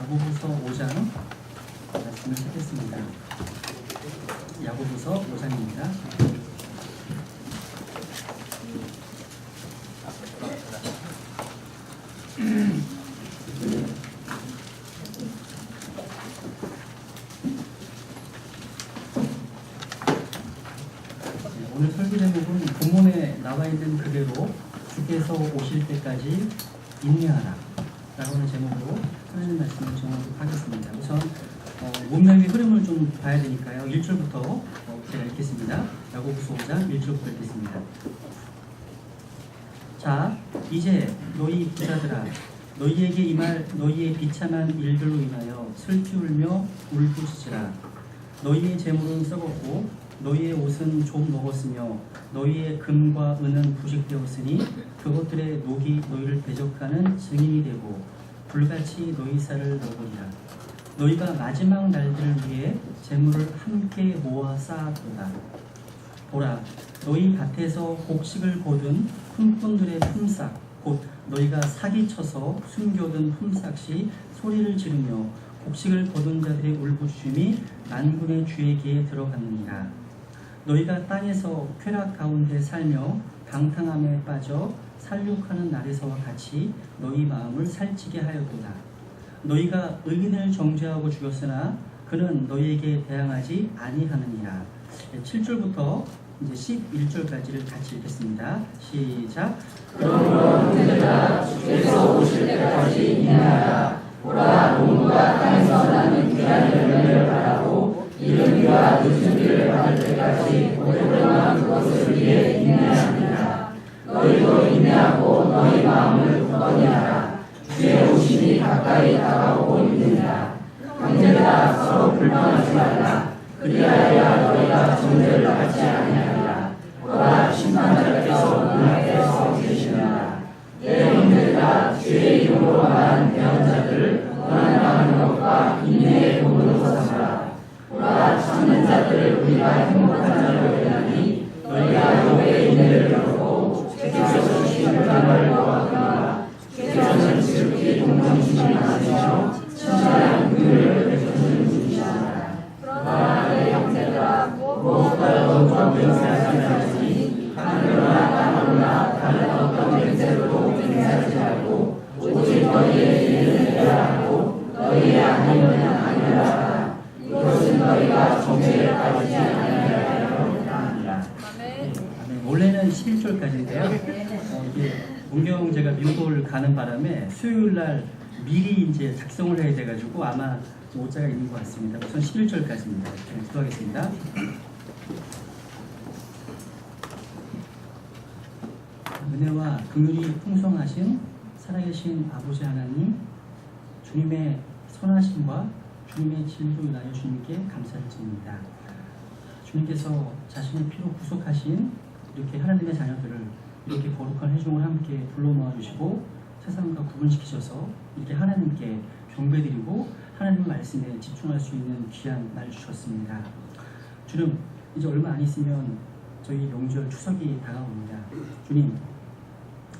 야고보서 5장 말씀을 찾겠습니다. 야고보서 5장입니다. 오늘 설교 제목은 본문에 나와 있는 그대로 주께서 오실 때까지 인내하라 라고 하는 제목으로 하나님 말씀을 전하도록 하겠습니다. 우선 문맥의 흐름을 좀 봐야 되니까요. 1절부터 제가 읽겠습니다. 야고보서 5장 1절부터 읽겠습니다. 자, 이제 너희 부자들아, 너희에게 임할 너희의 비참한 일들로 인하여 슬피 울며 울부짖으라. 너희의 재물은 썩었고 너희의 옷은 좀 먹었으며 너희의 금과 은은 부식되었으니 그것들의 녹이 너희를 대적하는 증인이 되고 불같이 너희 살을 먹으리라. 너희가 마지막 날들을 위해 재물을 함께 모아 쌓았도다. 보라, 너희 밭에서 곡식을 거둔 품꾼들의 품삯 곧 너희가 사기쳐서 숨겨둔 품삯이 소리를 지르며 곡식을 거둔 자들의 울부짖음이 만군의 주에게 들어갔느니라. 너희가 땅에서 쾌락 가운데 살며 방탕함에 빠져 살육하는 날에서와 같이 너희 마음을 살찌게 하였도다. 너희가 의인을 정죄하고 죽였으나 그는 너희에게 대항하지 아니하느니라. 7절부터 이제 11절까지를 같이 읽겠습니다. 시작. 그러므로 형제들아, 주께서 오실 때까지 인내하라. 보라, 농부가 땅에서 나는 귀한 열매를 바라고 이른 비와 늦은 비를 받을 때까지 오랫동안 그것을 위해 인내하느니라. 너희도 인내하고 너희 마음을 굳건히 하라. 주의 오심이 가까이 다가오고 있느니라. 형제들아, 서로 불평하지 말라. 그리하여야 너희가 정죄를 받지 아니하리라. 보라, 심판자께서 눈앞에 서 계시느니라. 내 형제들아, 주의 이름으로 말한 대언자들을 고난당하는 것과 인내의 도구로 삼아라. 보라, 참는 자들을 우리가 행복한 자로 여기나니 너희가 욥의 인내를 배웠고 주께서 주신 불안을 보았거니와 주께서는 지극히 동정심이 많으시며 친절한 긍휼을 베푸시는 분이시라. 그러나 내 형제들아, 무엇보다도 좀 맹세하지 말지니 하늘로나 땅으로나 다른 어떤 맹세로도 맹세하지 말고 오직 너희의 일을 해야 하고 너희의 아니면 아니라. 이것은 너희가 정죄에 빠지지 아니하리라. 원래는 11절까지인데요. 이게 문경 제가 미국을 가는 바람에 수요일 날 미리 이제 작성을 해야 돼가지고 아마 오자가 있는 것 같습니다. 우선 11절까지입니다. 기도하겠습니다. 은혜와 긍휼이 풍성하신 살아계신 아버지 하나님, 주님의 선하심과 주님의 진리로 인하여 주님께 감사를 드립니다. 주님께서 자신의 피로 구속하신 이렇게 하나님의 자녀들을 이렇게 거룩한 회중을 함께 불러 모아주시고 세상과 구분시키셔서 이렇게 하나님께 경배드리고 하나님 말씀에 집중할 수 있는 귀한 날 주셨습니다. 주님, 이제 얼마 안 있으면 저희 명절 추석이 다가옵니다. 주님,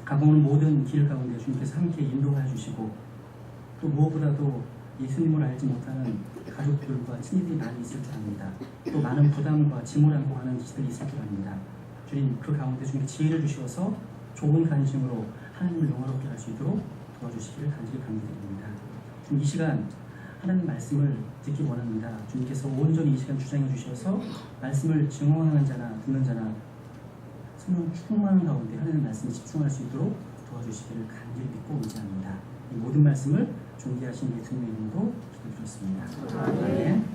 가보는 모든 길 가운데 주님께서 함께 인도하여 주시고 또 무엇보다도 예수님을 알지 못하는 가족들과 친구들이 많이 있을 줄 압니다. 또 많은 부담과 짐을 안고 가는 지들이 있을 줄 압니다. 주님, 그 가운데 주님께 지혜를 주셔서 좋은 관심으로 하나님을 영화롭게 할 수 있도록 도와주시기를 간절히 간구드립니다. 주님, 이 시간 하나님 말씀을 듣기 원합니다. 주님께서 온전히 이 시간 주장해 주셔서 말씀을 증언하는 자나 듣는 자나 성령 충만한 가운데 하나님 말씀에 집중할 수 있도록 도와주시기를 간절히 믿고 의지합니다. 이 모든 말씀을 존귀하신 예수님의 이름으로 기도드렸습니다. 아멘.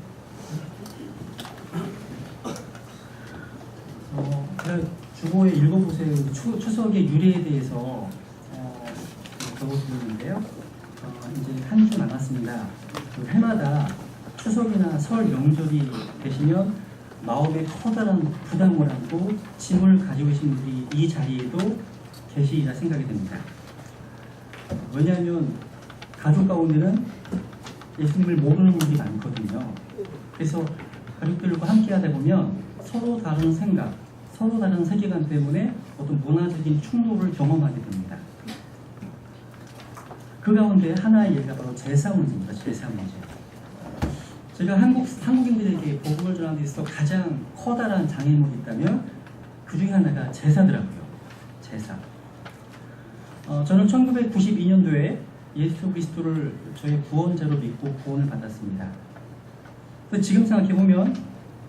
주보에 읽어보세요. 추석의 유래에 대해서 적어드렸는데요. 이제 한 주 남았습니다. 해마다 추석이나 설 명절이 되시면 마음에 커다란 부담을 안고 짐을 가지고 계신 분들이 이 자리에도 계시리라 생각이 됩니다. 왜냐하면 가족 가운데는 예수님을 모르는 분들이 많거든요. 그래서 가족들과 함께 하다 보면 서로 다른 생각, 서로 다른 세계관 때문에 어떤 문화적인 충돌을 경험하게 됩니다. 그 가운데 하나의 예가 바로 제사 문제입니다. 제사 문제. 제가 한국인들에게 복음을 전하는 데 있어서 가장 커다란 장애물이 있다면 그 중에 하나가 제사더라고요. 제사. 저는 1992년도에 예수 그리스도를 저의 구원자로 믿고 구원을 받았습니다. 지금 생각해보면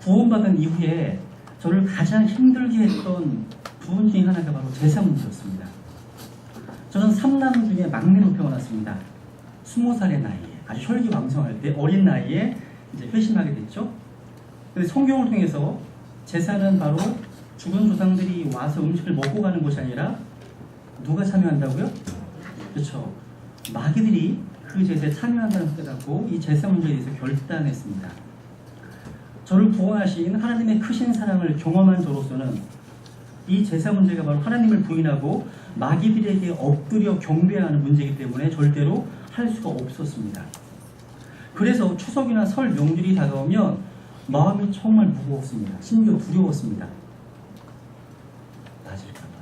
구원받은 이후에 저를 가장 힘들게 했던 부분 중에 하나가 바로 제사 문제였습니다. 저는 3남 중에 막내로 태어났습니다. 20살의 나이에 아주 혈기왕성할 때 어린 나이에 이제 회심하게 됐죠. 그래서 성경을 통해서 제사는 바로 죽은 조상들이 와서 음식을 먹고 가는 것이 아니라 누가 참여한다고요? 그렇죠. 마귀들이 그 제사에 참여한다는 것을 깨닫고 이 제사 문제에 대해서 결단했습니다. 저를 구원하신 하나님의 크신 사랑을 경험한 저로서는 이 제사 문제가 바로 하나님을 부인하고 마귀들에게 엎드려 경배하는 문제이기 때문에 절대로 할 수가 없었습니다. 그래서 추석이나 설 명절이 다가오면 마음이 정말 무거웠습니다. 심지어 두려웠습니다. 맞을까봐.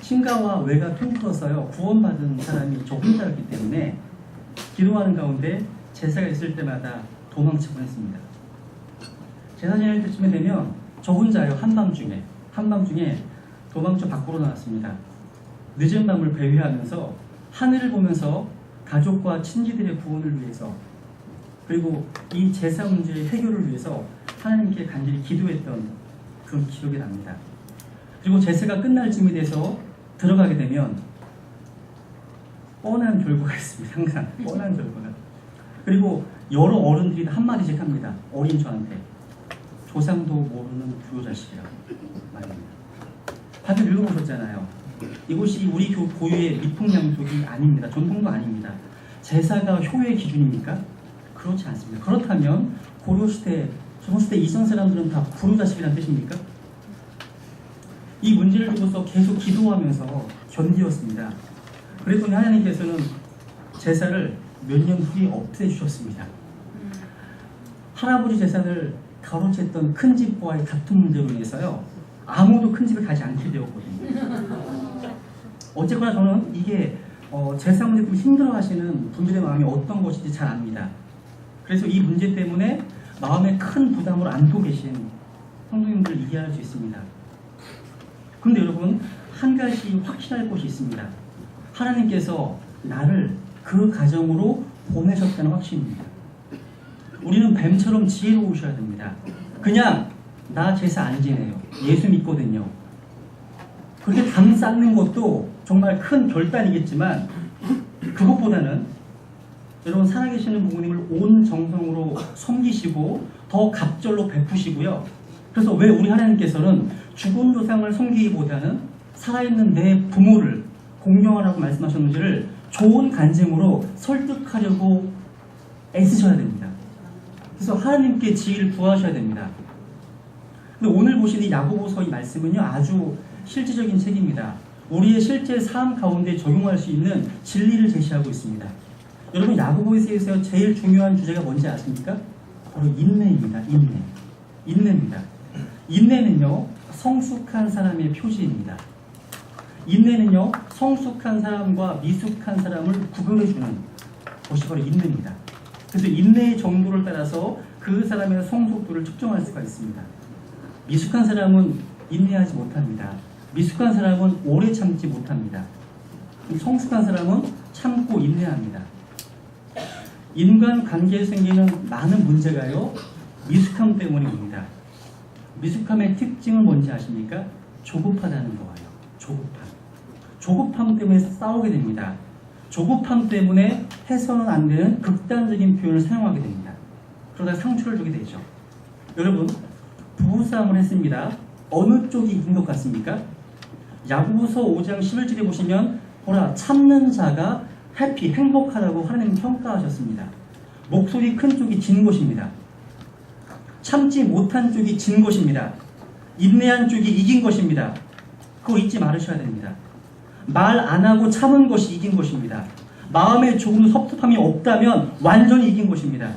신가와 외가 통틀어서요 구원받은 사람이 저 혼자였기 때문에 기도하는 가운데 제사가 있을 때마다 도망치곤 했습니다. 제사 지낼 때쯤에 되면 저 혼자요 한밤중에 도망쳐 밖으로 나왔습니다. 늦은 밤을 배회하면서 하늘을 보면서 가족과 친지들의 구원을 위해서 그리고 이 제사 문제의 해결을 위해서 하나님께 간절히 기도했던 그런 기억이 납니다. 그리고 제사가 끝날 쯤이 돼서 들어가게 되면 뻔한 결과가 있습니다. 항상 뻔한 결과가. 그리고 여러 어른들이 한마디씩 합니다. 어린 저한테 조상도 모르는 부효자식이라고 말합니다. 다들 읽어보셨잖아요. 이곳이 우리 고유의 미풍양속이 아닙니다. 전통도 아닙니다. 제사가 효의 기준입니까? 그렇지 않습니다. 그렇다면 고려시대, 조선시대 이전 사람들은 다 불효자식이라는 뜻입니까? 이 문제를 두고서 계속 기도하면서 견디었습니다. 그랬더니 하나님께서는 제사를 몇 년 후에 없애주셨습니다. 할아버지 제사를 가로챘던 큰 집과의 다툼 문제로 인해서요 아무도 큰 집을 가지 않게 되었거든요. 어쨌거나 저는 이게 제사 문제 때문에 힘들어하시는 분들의 마음이 어떤 것인지 잘 압니다. 그래서 이 문제 때문에 마음에 큰 부담을 안고 계신 성도님들을 이해할 수 있습니다. 그런데 여러분 한 가지 확신할 것이 있습니다. 하나님께서 나를 그 가정으로 보내셨다는 확신입니다. 우리는 뱀처럼 지혜로우셔야 됩니다. 그냥 나 제사 안 지내요. 예수 믿거든요. 그렇게 담 쌓는 것도 정말 큰 결단이겠지만 그것보다는 여러분 살아계시는 부모님을 온 정성으로 섬기시고 더 갑절로 베푸시고요. 그래서 왜 우리 하나님께서는 죽은 조상을 섬기기보다는 살아있는 내 부모를 공경하라고 말씀하셨는지를 좋은 간증으로 설득하려고 애쓰셔야 됩니다. 그래서 하나님께 지혜를 구하셔야 됩니다. 근데 오늘 보신 이 야고보서 이 말씀은요 아주 실질적인 책입니다. 우리의 실제 삶 가운데 적용할 수 있는 진리를 제시하고 있습니다. 여러분 야고보서에서 제일 중요한 주제가 뭔지 아십니까? 바로 인내입니다. 인내입니다. 인내는요 성숙한 사람의 표시입니다. 인내는요 성숙한 사람과 미숙한 사람을 구별해주는 것이 바로 인내입니다. 그래서 인내의 정도를 따라서 그 사람의 성숙도를 측정할 수가 있습니다. 미숙한 사람은 인내하지 못합니다. 미숙한 사람은 오래 참지 못합니다. 성숙한 사람은 참고 인내합니다. 인간관계에 생기는 많은 문제가요 미숙함 때문입니다. 미숙함의 특징은 뭔지 아십니까? 조급하다는 거예요. 조급함 때문에 싸우게 됩니다. 조급함 때문에 해서는 안 되는 극단적인 표현을 사용하게 됩니다. 그러다 상처를 주게 되죠. 여러분 부부싸움을 했습니다. 어느 쪽이 이긴 것 같습니까? 야고보서 5장 11절에 보시면 보라 참는 자가 행복하다고 하나님 평가하셨습니다. 목소리 큰 쪽이 진 것입니다. 참지 못한 쪽이 진 것입니다. 인내한 쪽이 이긴 것입니다. 그거 잊지 말으셔야 됩니다. 말 안 하고 참은 것이 이긴 것입니다. 마음에 조금도 섭섭함이 없다면 완전히 이긴 것입니다.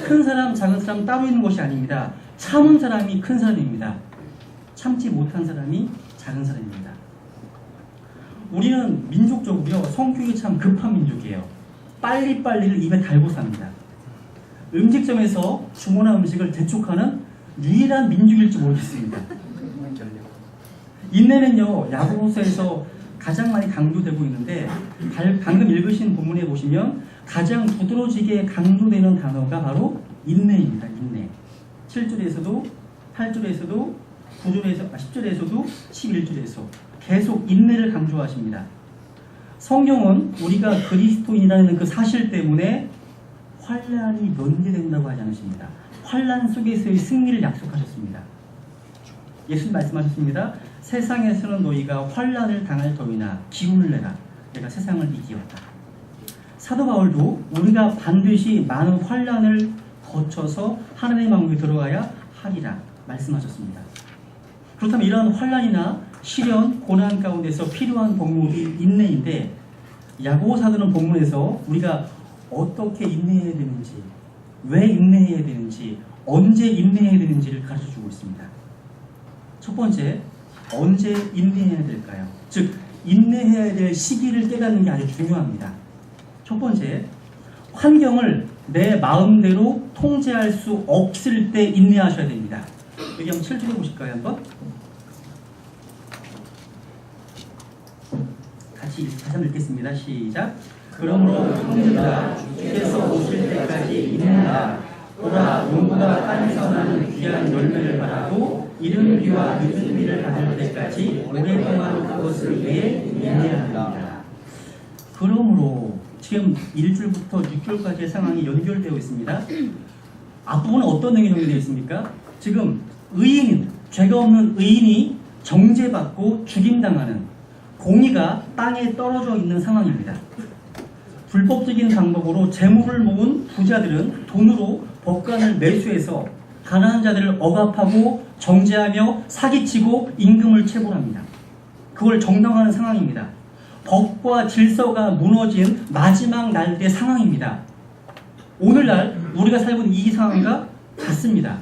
큰 사람 작은 사람 따로 있는 것이 아닙니다. 참은 사람이 큰 사람입니다. 참지 못한 사람이 작은 사람입니다. 우리는 민족적으로요, 성격이 참 급한 민족이에요. 빨리빨리를 입에 달고 삽니다. 음식점에서 주문한 음식을 재촉하는 유일한 민족일지 모르겠습니다. 인내는요, 야고보서에서 가장 많이 강조되고 있는데, 방금 읽으신 본문에 보시면 가장 두드러지게 강조되는 단어가 바로 인내입니다. 인내. 7절에서도 8절에서도 10절에서도 11절에서 계속 인내를 강조하십니다. 성경은 우리가 그리스도인이라는 그 사실 때문에 환난이 면제된다고 하지 않으십니다. 환난 속에서의 승리를 약속하셨습니다. 예수님 말씀하셨습니다. 세상에서는 너희가 환난을 당할 터이나 기운을 내라. 내가 세상을 이기었다. 사도 바울도 우리가 반드시 많은 환난을 거쳐서 하나님의 왕국에 들어가야 하리라 말씀하셨습니다. 그렇다면 이러한 환난이나 시련, 고난 가운데서 필요한 덕목이 인내인데, 야고보 사도는 본문에서 우리가 어떻게 인내해야 되는지, 왜 인내해야 되는지, 언제 인내해야 되는지를 가르쳐주고 있습니다. 첫 번째, 언제 인내해야 될까요? 즉, 인내해야 될 시기를 깨닫는 게 아주 중요합니다. 첫 번째, 환경을 내 마음대로 통제할 수 없을 때 인내하셔야 됩니다. 여기 한번 7절에 보실까요? 한번 같이 다시 한번 읽겠습니다. 시작. 그러므로 형제들아, 주께서 오실 때까지 인내하라. 보라, 농부가 땅에서 나는 귀한 열매를 바라고 이른 비와 늦은 비를 받을 때까지 오랫동안 그것을 위해 인내합니다. 그러므로 지금 1절부터 6절까지의 상황이 연결되어 있습니다. 앞부분은 어떤 내용이 정리되어 있습니까? 지금 의인, 죄가 없는 의인이 정죄받고 죽임당하는, 공의가 땅에 떨어져 있는 상황입니다. 불법적인 방법으로 재물을 모은 부자들은 돈으로 법관을 매수해서 가난한 자들을 억압하고 정죄하며 사기치고 임금을 체불합니다. 그걸 정당화하는 상황입니다. 법과 질서가 무너진 마지막 날의 상황입니다. 오늘날 우리가 살고 있는 이 상황과 같습니다.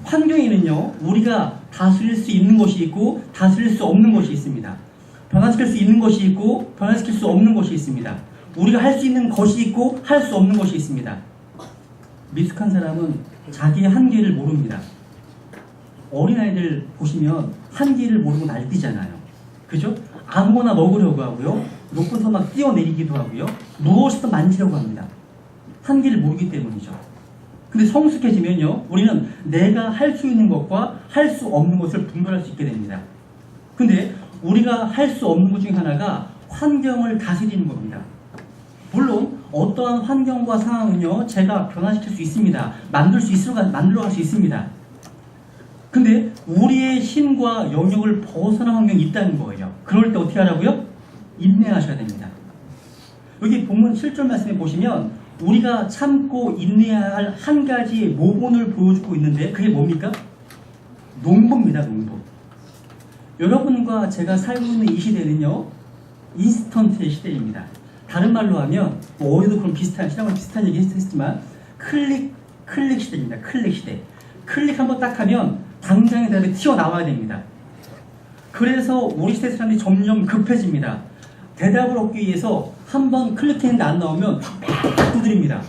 환경에는요, 우리가 다스릴 수 있는 것이 있고 다스릴 수 없는 것이 있습니다. 변화시킬 수 있는 것이 있고 변화시킬 수 없는 것이 있습니다. 우리가 할 수 있는 것이 있고 할 수 없는 것이 있습니다. 미숙한 사람은 자기의 한계를 모릅니다. 어린아이들 보시면 한계를 모르고 날뛰잖아요. 그죠? 아무거나 먹으려고 하고요. 높은서 막 뛰어내리기도 하고요. 무엇이든 만지려고 합니다. 한계를 모르기 때문이죠. 근데 성숙해지면요, 우리는 내가 할 수 있는 것과 할 수 없는 것을 분별할 수 있게 됩니다. 근데 우리가 할 수 없는 것 중에 하나가 환경을 다스리는 겁니다. 물론 어떠한 환경과 상황은요, 제가 변화시킬 수 있습니다. 만들어갈 수 있습니다. 근데 우리의 힘과 영역을 벗어난 환경이 있다는 거예요. 그럴 때 어떻게 하라고요? 인내하셔야 됩니다. 여기 본문 7절 말씀에 보시면 우리가 참고 인내해야 할 한 가지 모본을 보여주고 있는데, 그게 뭡니까? 농부입니다. 농부. 여러분과 제가 살고 있는 이 시대는요, 인스턴트의 시대입니다. 다른 말로 하면 어디도 그런 시대하고 비슷한 얘기 했지만 클릭 시대입니다. 클릭 시대. 클릭 한번 딱 하면 당장에 대답이 튀어나와야 됩니다. 그래서 우리 시대 사람들이 점점 급해집니다. 대답을 얻기 위해서 한번 클릭했는데 안 나오면 팍팍 두드립니다.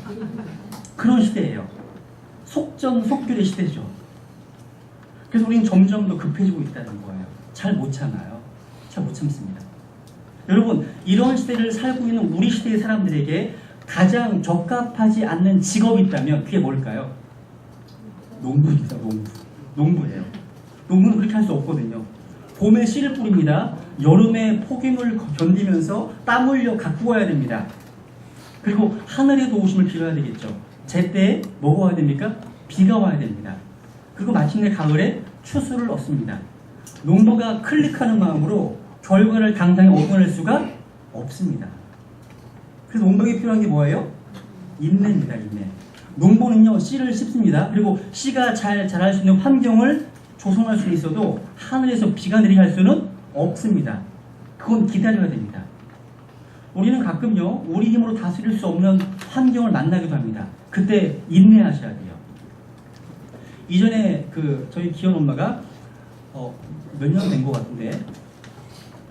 그런 시대예요. 속전속결의 시대죠. 그래서 우리는 점점 더 급해지고 있다는 거예요. 잘 못 참아요. 잘 못 참습니다. 여러분, 이런 시대를 살고 있는 우리 시대의 사람들에게 가장 적합하지 않는 직업이 있다면 그게 뭘까요? 농부입니다. 농부예요. 농부는 그렇게 할 수 없거든요. 봄에 씨를 뿌립니다. 여름에 폭염을 견디면서 땀 흘려 갖고 와야 됩니다. 그리고 하늘의 도우심을 빌어야 되겠죠. 제때 뭐가 와야 됩니까? 비가 와야 됩니다. 그리고 마침내 가을에 추수를 얻습니다. 농부가 클릭하는 마음으로 결과를 당장에 얻어낼 수가 없습니다. 그래서 농부에게 필요한 게 뭐예요? 인내입니다. 인내. 농부는요, 씨를 씹습니다. 그리고 씨가 잘 자랄 수 있는 환경을 조성할 수 있어도 하늘에서 비가 내리게 할 수는 없습니다. 그건 기다려야 됩니다. 우리는 가끔요, 우리 힘으로 다스릴 수 없는 환경을 만나기도 합니다. 그때 인내하셔야 돼요. 이전에 저희 기현 엄마가 몇 년 된 것 같은데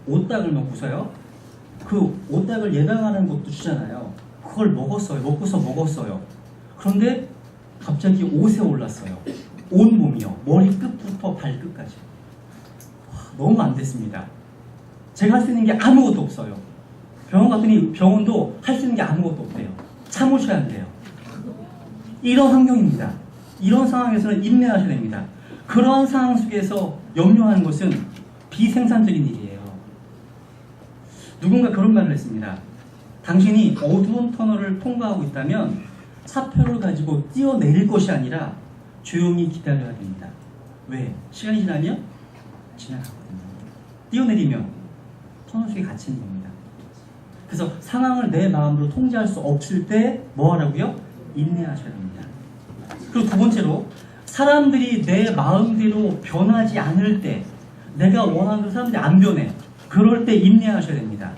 오딱을 먹고서요. 그 오딱을 예방하는 것도 주잖아요. 그걸 먹었어요. 먹고서 먹었어요. 그런데 갑자기 옷에 올랐어요. 온몸이요. 머리 끝부터 발끝까지. 너무 안 됐습니다. 제가 할 수 있는 게 아무것도 없어요. 병원 갔더니 병원도 할 수 있는 게 아무것도 없대요. 참으셔야 한대요. 이런 환경입니다. 이런 상황에서는 인내하셔야 됩니다. 그러한 상황 속에서 염려하는 것은 비생산적인 일이에요. 누군가 그런 말을 했습니다. 당신이 어두운 터널을 통과하고 있다면 차표를 가지고 뛰어내릴 것이 아니라 조용히 기다려야 됩니다. 왜? 시간이 지나면 지나가거든요. 뛰어내리면 터널 속에 갇히는 겁니다. 그래서 상황을 내 마음으로 통제할 수 없을 때 뭐 하라고요? 인내하셔야 됩니다. 그리고 두 번째로 사람들이 내 마음대로 변하지 않을 때, 내가 원하는 대로 사람들이 안 변해. 그럴 때 인내하셔야 됩니다.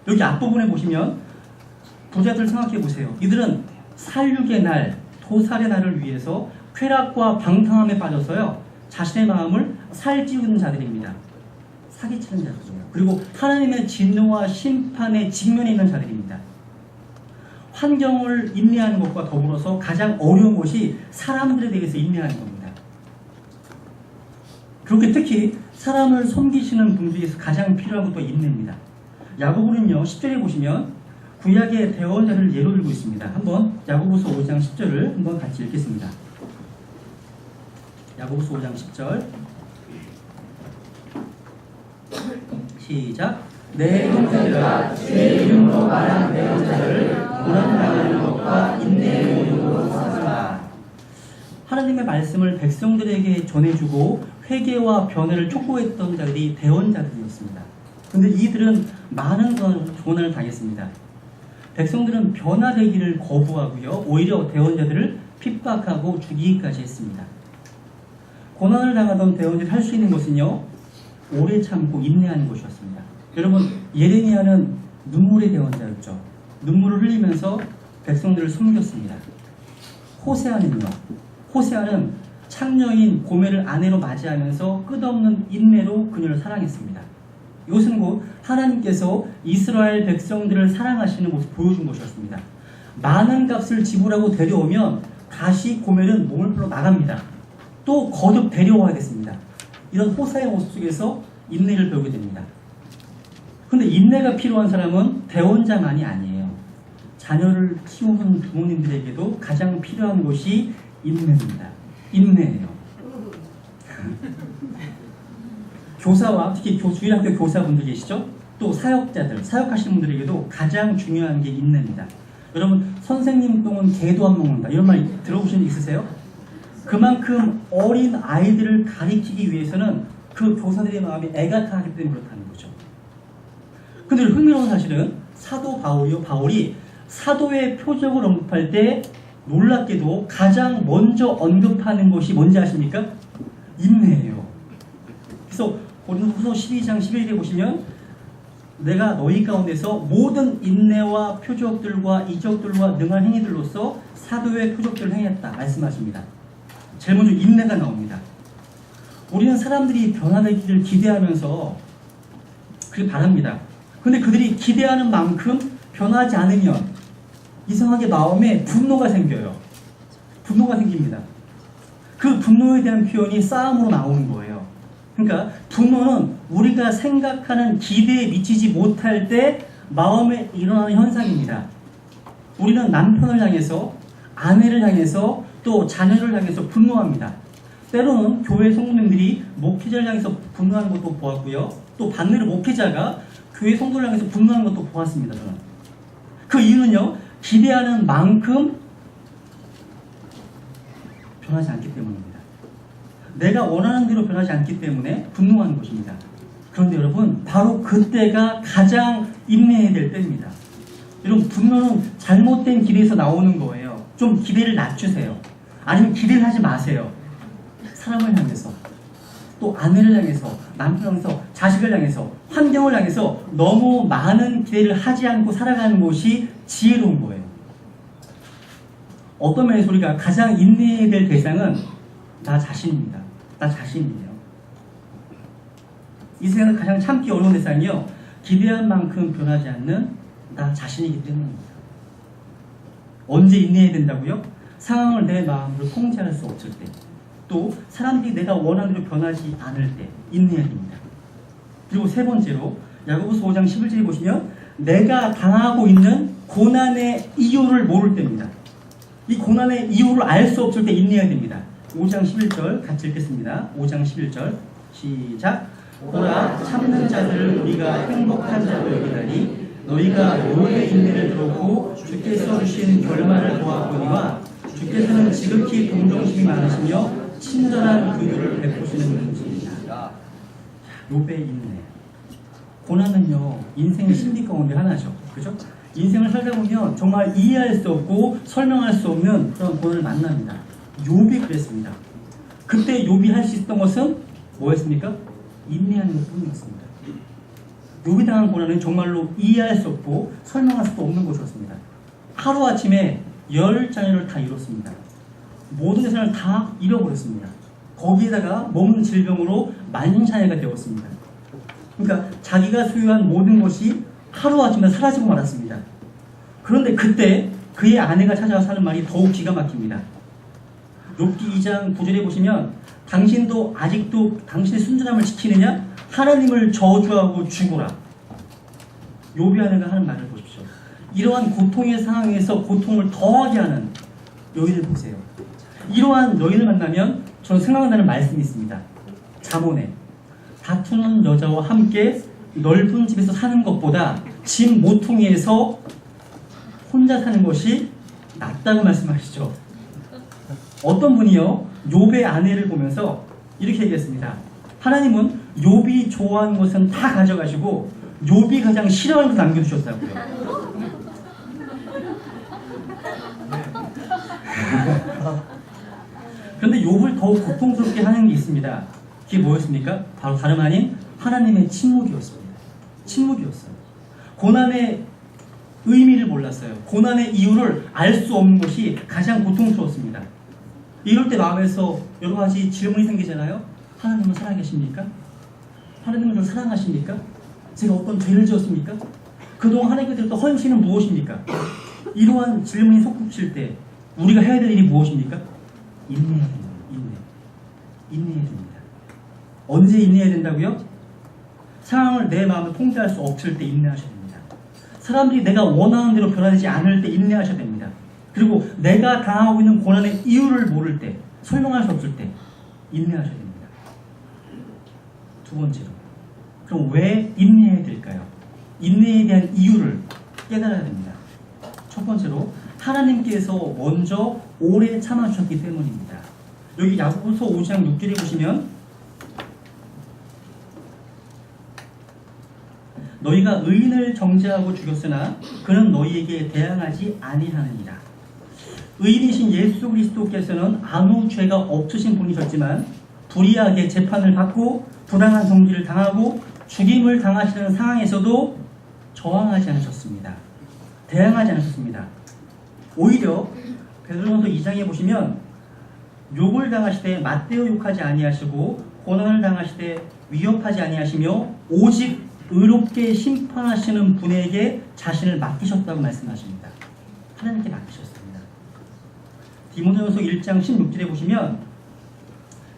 여기 앞부분에 보시면 부자들 생각해 보세요. 이들은 살육의 날, 도살의 날을 위해서 쾌락과 방탕함에 빠져서요, 자신의 마음을 살찌우는 자들입니다. 사기치는 자들이에요. 그리고 하나님의 진노와 심판에 직면해 있는 자들입니다. 환경을 인내하는 것과 더불어서 가장 어려운 것이 사람들에 대해서 인내하는 겁니다. 그렇게 특히 사람을 섬기시는 분들에서 가장 필요한 것도 인내입니다. 야고보는요 10절에 보시면 구약의 대언자를 예로 들고 있습니다. 한번 야고보서 5장 10절을 한번 같이 읽겠습니다. 야고보서 5장 10절 시작. 내 형제들아 주의 이름으로 말한 대언자를 고난당하는 것과 인내의 모습으로 삼으라. 하나님의 말씀을 백성들에게 전해주고 회개와 변화를 촉구했던 자들이 대언자들이었습니다. 그런데 이들은 많은 고난을 당했습니다. 백성들은 변화되기를 거부하고요, 오히려 대언자들을 핍박하고 죽이기까지 했습니다. 고난을 당하던 대언자들이 할 수 있는 것은요, 오래 참고 인내하는 것이었습니다. 여러분, 예레미야는 눈물의 대언자였죠. 눈물을 흘리면서 백성들을 섬겼습니다. 호세아는요, 호세아는 창녀인 고멜을 아내로 맞이하면서 끝없는 인내로 그녀를 사랑했습니다. 이것은 곧 하나님께서 이스라엘 백성들을 사랑하시는 모습을 보여준 것이었습니다. 많은 값을 지불하고 데려오면 다시 고멜은 몸을 풀러 나갑니다. 또 거듭 데려와야겠습니다. 이런 호사의 모습 속에서 인내를 배우게 됩니다. 그런데 인내가 필요한 사람은 대원자만이 아니에요. 자녀를 키우는 부모님들에게도 가장 필요한 것이 인내입니다. 인내예요. 교사와 특히 주일학교 교사분들 계시죠? 또 사역자들, 사역하시는 분들에게도 가장 중요한 게 인내입니다. 여러분, 선생님 똥은 개도 안 먹는다, 이런 말 들어보신 적 있으세요? 그만큼 어린 아이들을 가리키기 위해서는 그 교사들의 마음이 애가 타기 때문에 그렇다는 거죠. 근데 흥미로운 사실은 사도 바울이 사도의 표적을 언급할 때 놀랍게도 가장 먼저 언급하는 것이 뭔지 아십니까? 인내예요. 그래서 고린도후서 12장 11절에 보시면 내가 너희 가운데서 모든 인내와 표적들과 이적들과 능한 행위들로서 사도의 표적들을 행했다 말씀하십니다. 제일 먼저 인내가 나옵니다. 우리는 사람들이 변화되기를 기대하면서 그렇게 바랍니다. 근데 그들이 기대하는 만큼 변하지 않으면 이상하게 마음에 분노가 생겨요. 분노가 생깁니다. 그 분노에 대한 표현이 싸움으로 나오는 거예요. 그러니까 분노는 우리가 생각하는 기대에 미치지 못할 때 마음에 일어나는 현상입니다. 우리는 남편을 향해서, 아내를 향해서, 또 자녀를 향해서 분노합니다. 때로는 교회 성도님들이 목회자를 향해서 분노하는 것도 보았고요, 또 반대로 목회자가 교회 성도를 향해서 분노하는 것도 보았습니다. 저는 그 이유는요, 기대하는 만큼 변하지 않기 때문입니다. 내가 원하는 대로 변하지 않기 때문에 분노하는 것입니다. 그런데 여러분, 바로 그때가 가장 인내해야 될 때입니다. 여러분, 분노는 잘못된 길에서 나오는 거예요. 좀 기대를 낮추세요. 아니면 기대를 하지 마세요. 사람을 향해서, 또 아내를 향해서, 남편을 향해서, 자식을 향해서, 환경을 향해서 너무 많은 기대를 하지 않고 살아가는 것이 지혜로운 거예요. 어떤 면에서 우리가 가장 인내해야 될 대상은 나 자신입니다. 나 자신이에요. 이 세상에서 가장 참기 어려운 대상이요, 기대한 만큼 변하지 않는 나 자신이기 때문입니다. 언제 인내해야 된다고요? 상황을 내 마음으로 통제할 수 없을 때, 또 사람들이 내가 원하는 대로 변하지 않을 때 인내해야 됩니다. 그리고 세 번째로 야고보서 5장 11절에 보시면 내가 당하고 있는 고난의 이유를 모를 때입니다. 이 고난의 이유를 알 수 없을 때 인내해야 됩니다. 5장 11절 같이 읽겠습니다. 5장 11절 시작. 보라, 참는 자들을 우리가 행복한 자로 여기다니 너희가 욥의 인내를 들었고 주께서 주신 결말을 보았거니와 주께서는 지극히 동정심이 많으시며 친절한 그들을 베푸시는 분이십니다. 욥의 인내. 고난은요, 인생의 신비 가운데 하나죠. 그죠? 인생을 살다 보면 정말 이해할 수 없고 설명할 수 없는 그런 고난을 만납니다. 욥이 그랬습니다. 그때 욥이 할 수 있었던 것은 뭐였습니까? 인내하는 것 뿐이었습니다. 욥이 당한 고난은 정말로 이해할 수 없고 설명할 수도 없는 것이었습니다. 하루아침에 10자녀를 다 잃었습니다. 모든 재산을 다 잃어버렸습니다. 거기에다가 몸 질병으로 만신창이가 되었습니다. 그러니까 자기가 소유한 모든 것이 하루아침에 사라지고 말았습니다. 그런데 그때 그의 아내가 찾아와서 하는 말이 더욱 기가 막힙니다. 욥기 2장 9절에 보시면 당신도 아직도 당신의 순전함을 지키느냐? 하나님을 저주하고 죽어라. 욥의 아내가 하는 말을 보십시오. 이러한 고통의 상황에서 고통을 더하게 하는 여인을 보세요. 이러한 여인을 만나면 저는 생각나는 말씀이 있습니다. 잠언에 다투는 여자와 함께 넓은 집에서 사는 것보다 짐 모퉁이에서 혼자 사는 것이 낫다고 말씀하시죠. 어떤 분이요, 욥의 아내를 보면서 이렇게 얘기했습니다. 하나님은 욥이 좋아하는 것은 다 가져가시고 욥이 가장 싫어하는 것 남겨두셨다고요. 그런데 욥을 더욱 고통스럽게 하는 게 있습니다. 그게 뭐였습니까? 바로 다름 아닌 하나님의 침묵이었습니다. 침묵이었어요. 고난의 의미를 몰랐어요. 고난의 이유를 알 수 없는 것이 가장 고통스러웠습니다. 이럴 때 마음에서 여러 가지 질문이 생기잖아요. 하나님은 살아계십니까? 하나님은 저를 사랑하십니까? 제가 어떤 죄를 지었습니까? 그동안 하나님께 드렸던 헌신은 무엇입니까? 이러한 질문이 솟구칠 때 우리가 해야 될 일이 무엇입니까? 인내해야 됩니다. 인내해야 됩니다. 언제 인내해야 된다고요? 상황을 내 마음을 통제할 수 없을 때 인내하셔야 됩니다. 사람들이 내가 원하는 대로 변하지 않을 때 인내하셔야 됩니다. 그리고 내가 당하고 있는 고난의 이유를 모를 때, 설명할 수 없을 때 인내하셔야 됩니다. 두 번째로, 그럼 왜 인내해야 될까요? 인내에 대한 이유를 깨달아야 됩니다. 첫 번째로, 하나님께서 먼저 오래 참아주셨기 때문입니다. 여기 야고보서 5장 6절에 보시면 너희가 의인을 정죄하고 죽였으나 그는 너희에게 대항하지 아니하느니라. 의인이신 예수 그리스도께서는 아무 죄가 없으신 분이셨지만 불의하게 재판을 받고 부당한 정죄를 당하고 죽임을 당하시는 상황에서도 저항하지 않으셨습니다. 대항하지 않으셨습니다. 오히려 베드로전서 2장에 보시면 욕을 당하시되 맞대어 욕하지 아니하시고 고난을 당하시되 위협하지 아니하시며 오직 의롭게 심판하시는 분에게 자신을 맡기셨다고 말씀하십니다. 하나님께 맡기셨습니다. 디모데전서 1장 16절에 보시면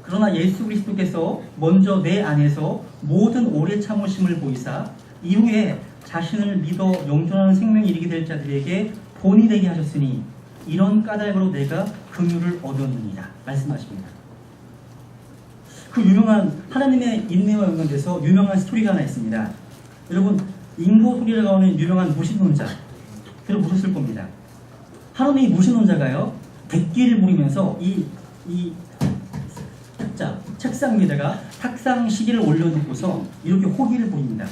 그러나 예수 그리스도께서 먼저 내 안에서 모든 오래 참으심을 보이사 이후에 자신을 믿어 영존하는 생명이 이르게 될 자들에게 본이 되게 하셨으니 이런 까닭으로 내가 긍휼을 얻었느니라 말씀하십니다. 그 유명한 하나님의 인내와 연관돼서 유명한 스토리가 하나 있습니다. 여러분 인고소리라고 하는 유명한 무신론자 들어보셨을 겁니다. 하나님이 무신론자가요 객기를 부리면서 이 책상 위에다가 탁상 시계를 올려놓고서 이렇게 호기를 부립니다.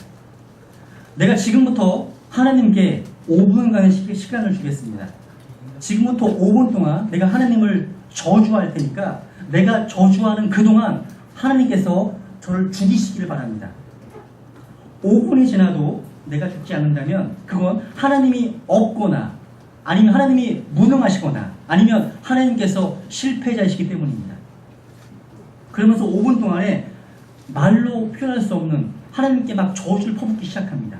내가 지금부터 하나님께 5분간의 시간을 주겠습니다. 지금부터 5분 동안 내가 하나님을 저주할 테니까 내가 저주하는 그동안 하나님께서 저를 죽이시기를 바랍니다. 5분이 지나도 내가 죽지 않는다면 그건 하나님이 없거나 아니면 하나님이 무능하시거나 아니면 하나님께서 실패자이시기 때문입니다. 그러면서 5분 동안에 말로 표현할 수 없는 하나님께 막 저주를 퍼붓기 시작합니다.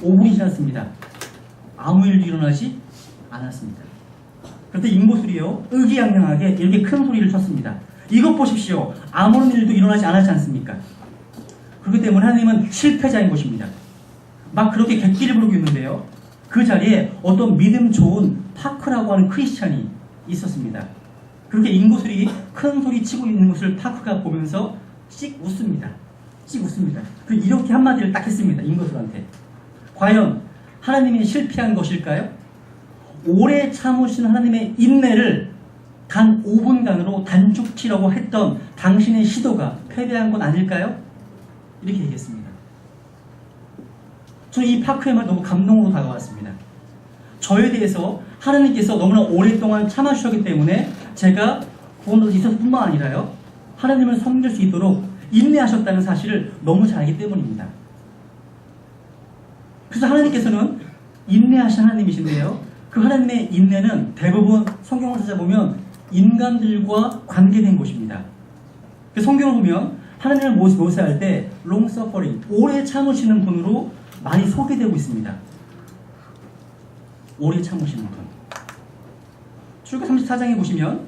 5분이 지났습니다. 아무 일도 일어나지 않았습니다. 그런데 임보술이요, 의기양양하게 이렇게 큰 소리를 쳤습니다. 이것 보십시오. 아무런 일도 일어나지 않았지 않습니까? 그렇기 때문에 하나님은 실패자인 것입니다. 막 그렇게 객기를 부르고 있는데요, 그 자리에 어떤 믿음 좋은 파크라고 하는 크리스찬이 있었습니다. 그렇게 임보술이 큰 소리 치고 있는 것을 파크가 보면서 씩 웃습니다. 씩 웃습니다. 그리고 이렇게 한마디를 딱 했습니다. 임보술한테. 과연 하나님이 실패한 것일까요? 오래 참으신 하나님의 인내를 단 5분간으로 단축치려고 했던 당신의 시도가 패배한 건 아닐까요? 이렇게 얘기했습니다. 저는 이 파크의 말 너무 감동으로 다가왔습니다. 저에 대해서 하나님께서 너무나 오랫동안 참아주셨기 때문에 제가 구원도 있었을 뿐만 아니라요, 하나님을 섬길 수 있도록 인내하셨다는 사실을 너무 잘 알기 때문입니다. 그래서 하나님께서는 인내하신 하나님이신데요, 그 하나님의 인내는 대부분 성경을 찾아보면 인간들과 관계된 것입니다. 성경을 보면 하나님을 묘사할 때 long suffering, 오래 참으시는 분으로 많이 소개되고 있습니다. 오래 참으시는 분. 출애굽 34장에 보시면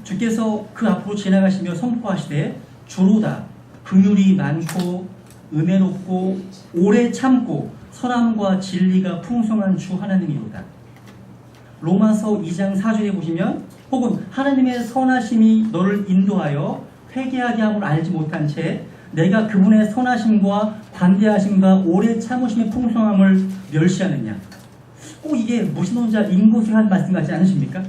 주께서 그 앞으로 지나가시며 선포하시되 주로다 긍휼이 많고 은혜롭고 오래 참고 선함과 진리가 풍성한 주 하나님이로다. 로마서 2장 4절에 보시면 혹은 하나님의 선하심이 너를 인도하여 회개하게 함을 알지 못한 채 내가 그분의 선하심과 관대하심과 오래 참으심의 풍성함을 멸시하느냐. 꼭 이게 무신론자 임보술이 한 말씀 같지 않으십니까?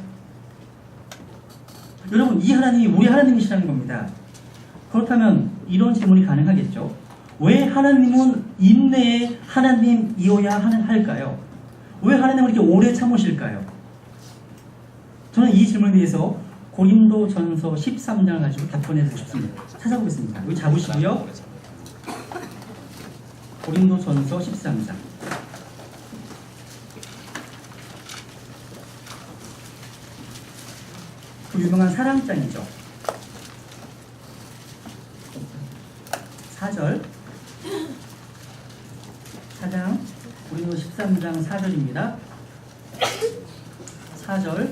여러분, 이 하나님이 우리 하나님이시라는 겁니다. 그렇다면 이런 질문이 가능하겠죠. 왜 하나님은 인내의 하나님이어야 할까요? 왜 하나님은 이렇게 오래 참으실까요? 저는 이 질문에 대해서 고린도전서 13장을 가지고 답변해 보고 싶습니다. 찾아보겠습니다. 여기 잡으시고요. 고린도전서 13장. 그 유명한 사랑장이죠. 4절. 4장, 고린도 13장 4절입니다. 4절.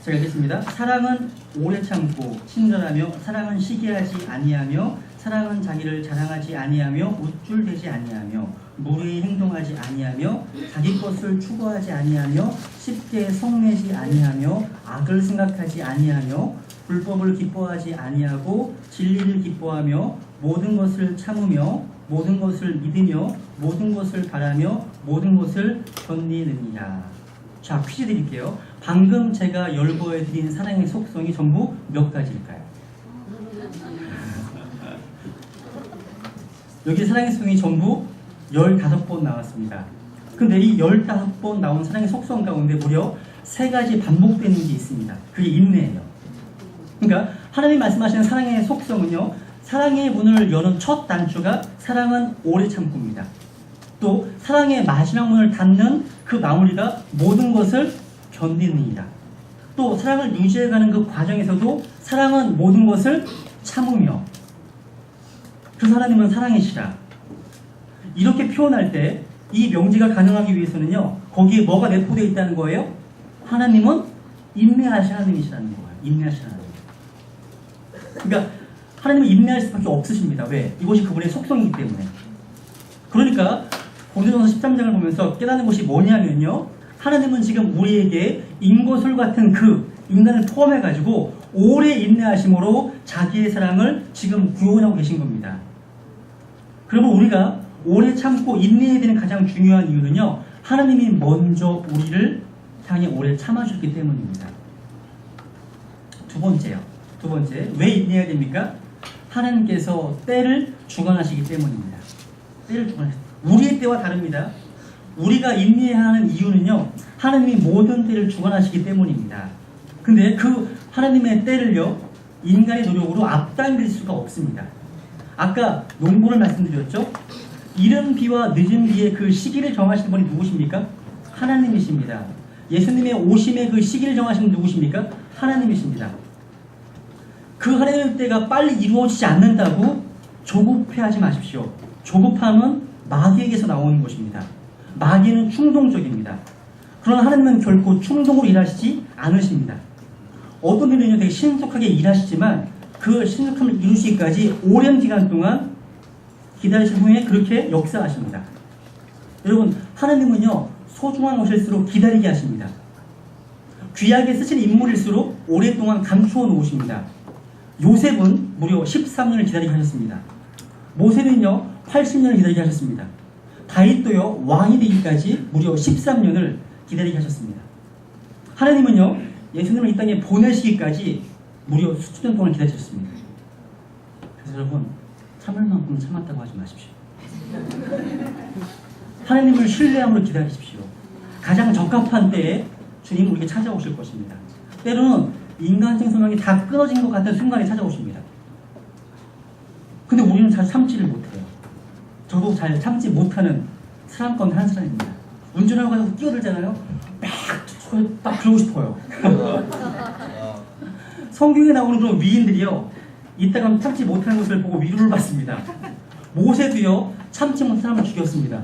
제가 읽겠습니다. 사랑은 오래 참고 친절하며, 사랑은 시기하지 아니하며, 사랑은 자기를 자랑하지 아니하며, 우쭐대지 아니하며, 무례히 행동하지 아니하며, 자기 것을 추구하지 아니하며, 쉽게 성내지 아니하며, 악을 생각하지 아니하며, 불법을 기뻐하지 아니하고, 진리를 기뻐하며, 모든 것을 참으며, 모든 것을 믿으며, 모든 것을 바라며, 모든 것을 견디느니라. 자, 퀴즈 드릴게요. 방금 제가 열거해드린 사랑의 속성이 전부 몇 가지일까요? 여기 사랑의 속성이 전부 15번 나왔습니다. 근데 이 15번 나온 사랑의 속성 가운데 무려 3가지 반복되는 게 있습니다. 그게 인내예요. 그러니까 하나님이 말씀하시는 사랑의 속성은요, 사랑의 문을 여는 첫 단추가 사랑은 오래 참고입니다. 또 사랑의 마지막 문을 닫는 그 마무리가 모든 것을 견디느니라. 또 사랑을 유지해가는 그 과정에서도 사랑은 모든 것을 참으며. 그래서 하나님은 사랑이시라. 이렇게 표현할 때 이 명제가 가능하기 위해서는요, 거기에 뭐가 내포되어 있다는 거예요? 하나님은 인내하신 하나님이시라는 거예요. 인내하신 하나님. 그러니까 하나님은 인내할 수밖에 없으십니다. 왜? 이것이 그분의 속성이기 때문에. 그러니까 고린도전서 13장을 보면서 깨닫는 것이 뭐냐면요, 하나님은 지금 우리에게 인고술 같은 그 인간을 포함해가지고 오래 인내하심으로 자기의 사랑을 지금 구원하고 계신 겁니다. 그러면 우리가 오래 참고 인내해야 되는 가장 중요한 이유는요, 하나님이 먼저 우리를 향해 오래 참아주셨기 때문입니다. 두 번째, 왜 인내해야 됩니까? 하나님께서 때를 주관하시기 때문입니다. 때를 주관하시기 때문에. 우리의 때와 다릅니다. 우리가 인내해야 하는 이유는요, 하나님이 모든 때를 주관하시기 때문입니다. 근데 그 하나님의 때를요, 인간의 노력으로 앞당길 수가 없습니다. 아까 농부를 말씀드렸죠? 이른 비와 늦은 비의 그 시기를 정하시는 분이 누구십니까? 하나님이십니다. 예수님의 오심의 그 시기를 정하시는 분이 누구십니까? 하나님이십니다. 그 하나님의 때가 빨리 이루어지지 않는다고 조급해하지 마십시오. 조급함은 마귀에게서 나오는 것입니다. 마귀는 충동적입니다. 그러나 하나님은 결코 충동으로 일하시지 않으십니다. 어떤 일은요 되게 신속하게 일하시지만 그 신속함을 이루시기까지 오랜 기간 동안 기다리신 후에 그렇게 역사하십니다. 여러분, 하나님은요 소중한 것일수록 기다리게 하십니다. 귀하게 쓰신 인물일수록 오랫동안 감추어 놓으십니다. 요셉은 무려 13년을 기다리게 하셨습니다. 모세는요 80년을 기다리게 하셨습니다. 다윗도요 왕이 되기까지 무려 13년을 기다리게 하셨습니다. 하나님은요 예수님을 이 땅에 보내시기까지 무려 수천 년 동안 기다리셨습니다. 그래서 여러분, 참을 만큼 참았다고 하지 마십시오. 하나님을 신뢰함으로 기다리십시오. 가장 적합한 때에 주님 우리에게 찾아오실 것입니다. 때로는 인간적 소망이 다 끊어진 것 같은 순간에 찾아오십니다. 근데 우리는 잘 참지를 못해요. 저도 잘 참지 못하는 사람 가운데 한 사람입니다. 운전하고 가서 끼어들잖아요. 딱 그러고 싶어요. 성경에 나오는 그런 위인들이요, 이따가 참지 못하는 것을 보고 위로를 받습니다. 모세도요 참지 못한 사람을 죽였습니다.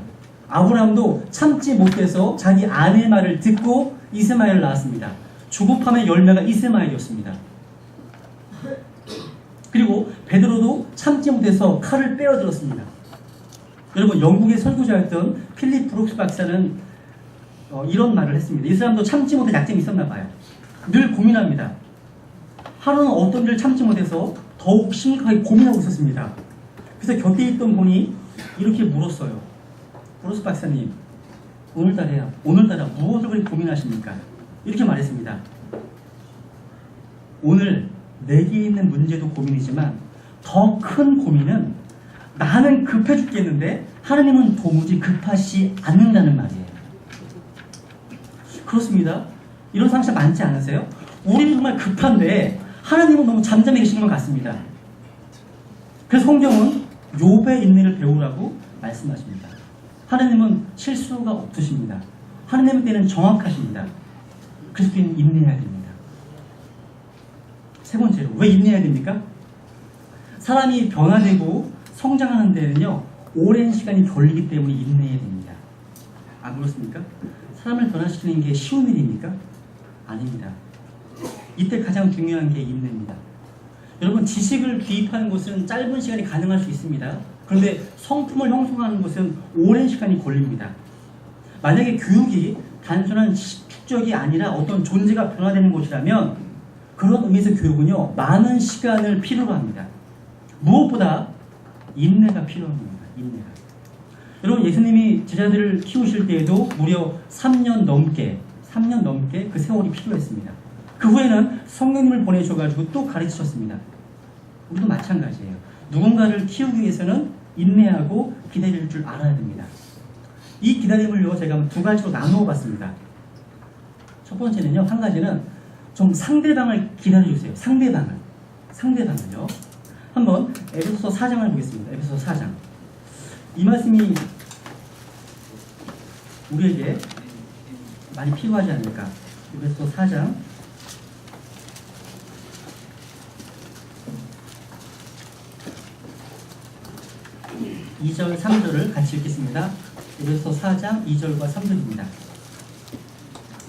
아브라함도 참지 못해서 자기 아내의 말을 듣고 이스마엘을 낳았습니다. 조급함의 열매가 이스마엘이었습니다. 그리고 베드로도 참지 못해서 칼을 빼어들었습니다. 여러분, 영국의 설교자였던 필립 브룩스 박사는 이런 말을 했습니다. 이 사람도 참지 못해 약점이 있었나 봐요. 늘 고민합니다. 하루는 어떤 일을 참지 못해서 더욱 심각하게 고민하고 있었습니다. 그래서 곁에 있던 분이 이렇게 물었어요. 브룩스 박사님, 오늘따라 무엇을 그렇게 고민하십니까? 이렇게 말했습니다. 오늘 내게 있는 문제도 고민이지만 더 큰 고민은 나는 급해 죽겠는데 하나님은 도무지 급하시 않는다는 말이에요. 그렇습니다. 이런 상황이 많지 않으세요? 우리는 정말 급한데 하나님은 너무 잠잠해 계시는 것 같습니다. 그래서 성경은 욥의 인내를 배우라고 말씀하십니다. 하나님은 실수가 없으십니다. 하나님의 때는 정확하십니다. 그래서 우리는 인내해야 됩니다. 세 번째로, 왜 인내해야 됩니까? 사람이 변화되고 성장하는 데는요 오랜 시간이 걸리기 때문에 인내해야 됩니다. 안 그렇습니까? 사람을 변화시키는 게 쉬운 일입니까? 아닙니다. 이때 가장 중요한 게 인내입니다. 여러분, 지식을 귀입하는 것은 짧은 시간이 가능할 수 있습니다. 그런데 성품을 형성하는 것은 오랜 시간이 걸립니다. 만약에 교육이 단순한 축적이 아니라 어떤 존재가 변화되는 것이라면 그런 의미에서 교육은요 많은 시간을 필요로 합니다. 무엇보다 인내가 필요한 겁니다. 인내가. 여러분, 예수님이 제자들을 키우실 때에도 무려 3년 넘게 그 세월이 필요했습니다. 그 후에는 성령님을 보내셔가지고 또 가르치셨습니다. 우리도 마찬가지예요. 누군가를 키우기 위해서는 인내하고 기다릴 줄 알아야 됩니다. 이 기다림을요 제가 두 가지로 나누어 봤습니다. 첫 번째는요, 한 가지는 좀 상대방을 기다려주세요. 상대방을요. 한번 에베소서 4장을 보겠습니다. 에베소서 4장. 이 말씀이 우리에게 많이 필요하지 않을까. 에베소서 4장 2절 3절을 같이 읽겠습니다. 에베소서 4장 2절과 3절입니다.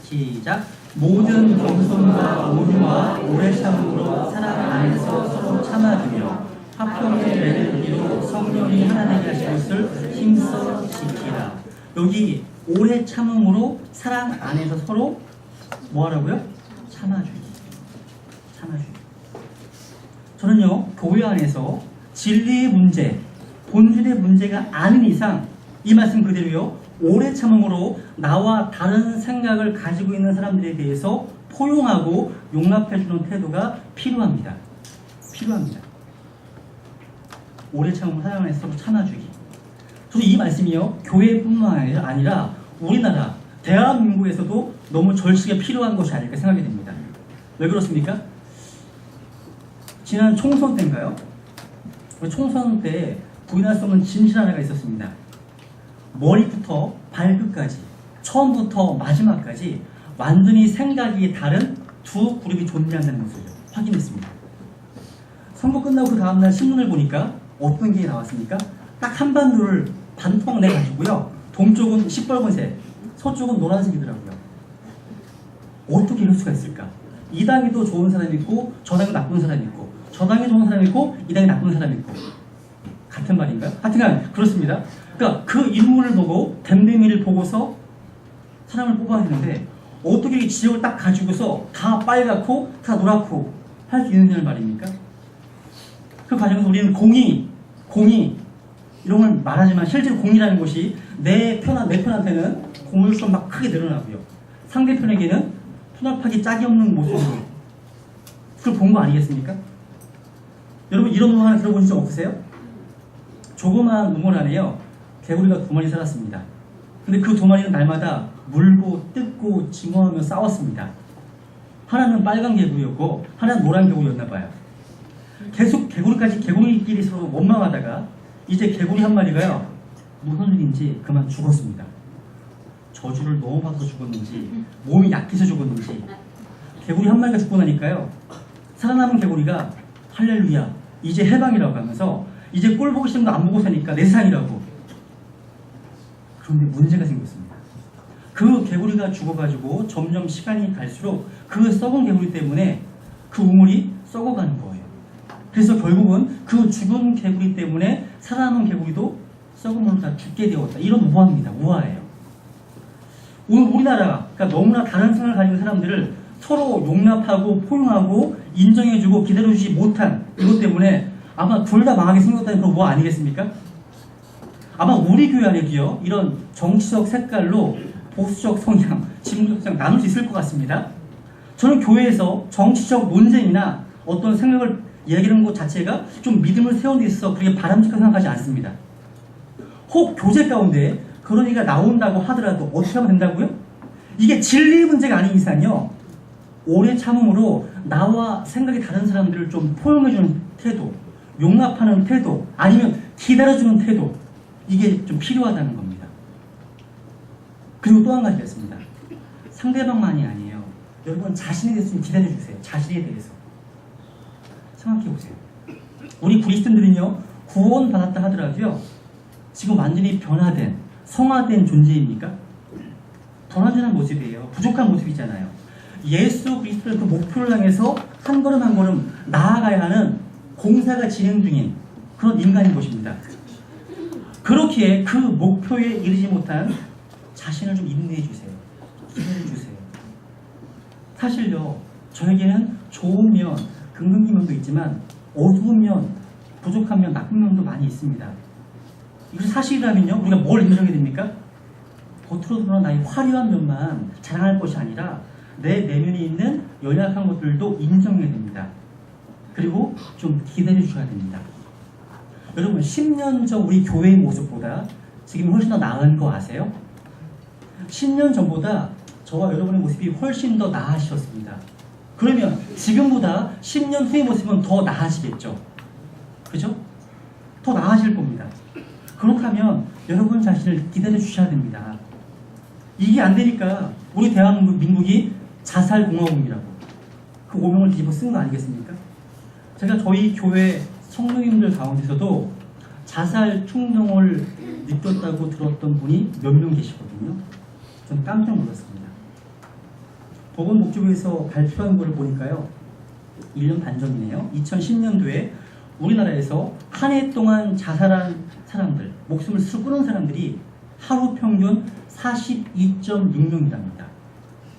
시작. 모든 겸손과 온유와 오래 참음으로 사랑 안에서 서로 참아주며 화평의 매를 이루고 성령이 하나 되게 하신 것을 힘써 지키라. 여기 오래 참음으로 사랑 안에서 서로 뭐하라고요? 참아주기. 저는요 교회 안에서 진리의 문제, 본질의 문제가 아닌 이상 이 말씀 그대로요 오래 참음으로 나와 다른 생각을 가지고 있는 사람들에 대해서 포용하고 용납해주는 태도가 필요합니다. 오래 참음으로 사랑 안에서 서로 참아주기. 저는 이 말씀이요 교회뿐만 아니라 우리나라 대한민국에서도 너무 절실하게 필요한 것이 아닐까 생각이 됩니다. 왜 그렇습니까? 지난 총선 때인가요? 총선 때 부인할 수 없는 진실 하나가 있었습니다. 머리부터 발끝까지, 처음부터 마지막까지 완전히 생각이 다른 두 그룹이 존재한다는 것을 확인했습니다. 선거 끝나고 그 다음날 신문을 보니까 어떤 게 나왔습니까? 딱 한반도를 반토막 내가지고요. 동쪽은 시뻘건색, 서쪽은 노란색이더라고요. 어떻게 이럴 수가 있을까? 이 당에도 좋은 사람이 있고 저 당에 나쁜 사람이 있고 저 당에 좋은 사람이 있고 이 당에 나쁜 사람이 있고 같은 말인가요? 하여튼간 그렇습니다. 그러니까 그 인물을 보고 댐댐이를 보고서 사람을 뽑아야 되는데 어떻게 이 지역을 딱 가지고서 다 빨갛고 다 노랗고 할 수 있느냐는 말입니까? 그 과정에서 우리는 공의 이런 걸 말하지만 실제로 공의라는 것이 내 편한테는 공의성 막 크게 늘어나고요. 상대편에게는 편협하기 짝이 없는 모습을 그걸 본 거 아니겠습니까? 여러분 이런 문 하나 들어보신 적 없으세요? 조그마한 우물 안에요. 개구리가 2마리 살았습니다. 근데 그 2마리는 날마다 물고 뜯고 징어하며 싸웠습니다. 하나는 빨간 개구리였고 하나는 노란 개구리였나 봐요. 계속 개구리끼리 서로 원망하다가 이제 개구리 한 마리가요. 무슨 일인지 그만 죽었습니다. 저주를 너무 받아서 죽었는지 몸이 약해서 죽었는지 개구리 한 마리가 죽고 나니까요. 살아남은 개구리가 할렐루야 이제 해방이라고 하면서 이제 꼴 보기 싫은 거 안 보고 사니까 내 세상이라고. 그런데 문제가 생겼습니다. 그 개구리가 죽어가지고 점점 시간이 갈수록 그 썩은 개구리 때문에 그 우물이 썩어가는 거예요. 그래서 결국은 그 죽은 개구리 때문에 살아남은 개구리도 썩은 물로 다 죽게 되었다. 이런 우화입니다. 우화예요. 오늘 우리나라 그러니까 너무나 다른 생각을 가진 사람들을 서로 용납하고 포용하고 인정해주고 기다려주지 못한 이것 때문에 아마 둘 다 망하게 생겼다는 그런 우화 아니겠습니까? 아마 우리 교회 안에도요 이런 정치적 색깔로 보수적 성향, 진보적 성향 나눌 수 있을 것 같습니다. 저는 교회에서 정치적 논쟁이나 어떤 생각을 이야기하는 것 자체가 좀 믿음을 세우는 데 있어서 그렇게 바람직하게 생각하지 않습니다. 혹 교제 가운데 그런 얘기가 나온다고 하더라도 어떻게 하면 된다고요? 이게 진리 문제가 아닌 이상요 오래 참음으로 나와 생각이 다른 사람들을 좀 포용해주는 태도, 용납하는 태도, 아니면 기다려주는 태도, 이게 좀 필요하다는 겁니다. 그리고 또 한 가지가 있습니다. 상대방만이 아니에요. 여러분 자신에 대해서 좀 기다려주세요. 자신에 대해서 생각해보세요. 우리 그리스도인들은요 구원받았다 하더라도요 지금 완전히 변화된 성화된 존재입니까? 불완전한 모습이에요. 부족한 모습이잖아요. 예수 그리스도의 그 목표를 향해서 한 걸음 한 걸음 나아가야 하는 공사가 진행 중인 그런 인간인 것입니다. 그렇기에 그 목표에 이르지 못한 자신을 좀 인내해 주세요. 기다려 주세요. 사실요 저에게는 좋은 면, 긍정적인 면도 있지만 어두운 면, 부족한 면, 나쁜 면도 많이 있습니다. 이것이 사실이라면요 우리가 뭘 인정해야 됩니까? 겉으로 드러난 나의 화려한 면만 자랑할 것이 아니라 내 내면에 있는 연약한 것들도 인정해야 됩니다. 그리고 좀 기다려 주셔야 됩니다. 여러분 10년 전 우리 교회의 모습보다 지금 훨씬 더 나은 거 아세요? 10년 전보다 저와 여러분의 모습이 훨씬 더 나아지셨습니다. 그러면 지금보다 10년 후의 모습은 더 나아지겠죠? 그죠? 더 나아질 겁니다. 그렇다면 여러분 자신을 기다려 주셔야 됩니다. 이게 안 되니까 우리 대한민국이 자살공화국이라고 그 오명을 뒤집어 쓴 거 아니겠습니까? 제가 저희 교회 성도님들 가운데서도 자살 충동을 느꼈다고 들었던 분이 몇 명 계시거든요. 저는 깜짝 놀랐습니다. 법원 목적에서 발표한 거를 보니까요 1년 반 전이네요. 2010년도에 우리나라에서 한 해 동안 자살한 사람들, 목숨을 스스로 끊은 사람들이 하루 평균 42.6명이랍니다.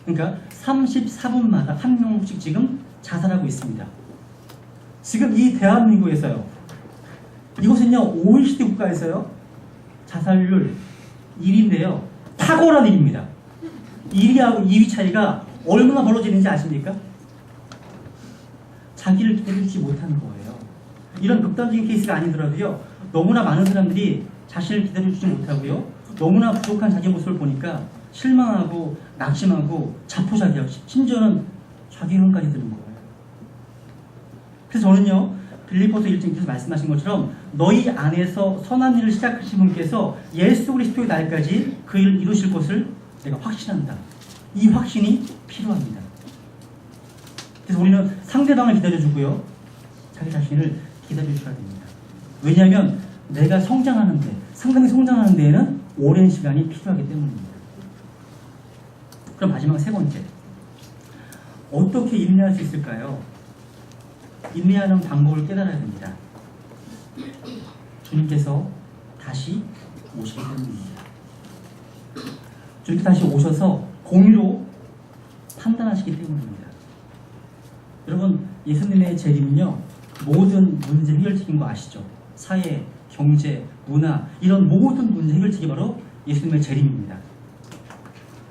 그러니까 34분마다 한 명씩 지금 자살하고 있습니다. 지금 이 대한민국에서요, 이곳은요 OECD 국가에서요 자살률 1위인데요 탁월한 일입니다. 1위하고 2위 차이가 얼마나 벌어지는지 아십니까? 자기를 기다려주지 못하는 거예요. 이런 극단적인 케이스가 아니더라도요 너무나 많은 사람들이 자신을 기다려주지 못하고요 너무나 부족한 자기 모습을 보니까 실망하고 낙심하고 자포자기하고 심지어는 자기혼까지 드는 거예요. 그래서 저는요 빌립보서 1장에서 말씀하신 것처럼 너희 안에서 선한 일을 시작하신 분께서 예수 그리스도의 날까지 그 일을 이루실 것을 내가 확신한다. 이 확신이 필요합니다. 그래서 우리는 상대방을 기다려주고요 자기 자신을 기다려줘야 됩니다. 왜냐하면 내가 성장하는데, 상당히 성장하는 데에는 오랜 시간이 필요하기 때문입니다. 그럼 마지막 세 번째, 어떻게 인내할 수 있을까요? 인내하는 방법을 깨달아야 됩니다. 주님께서 다시 오시기 때문입니다. 주님께서 다시 오셔서 공의로 판단하시기 때문입니다. 여러분, 예수님의 재림은요, 모든 문제 해결책인 거 아시죠? 사회, 경제, 문화, 이런 모든 문제 해결책이 바로 예수님의 재림입니다.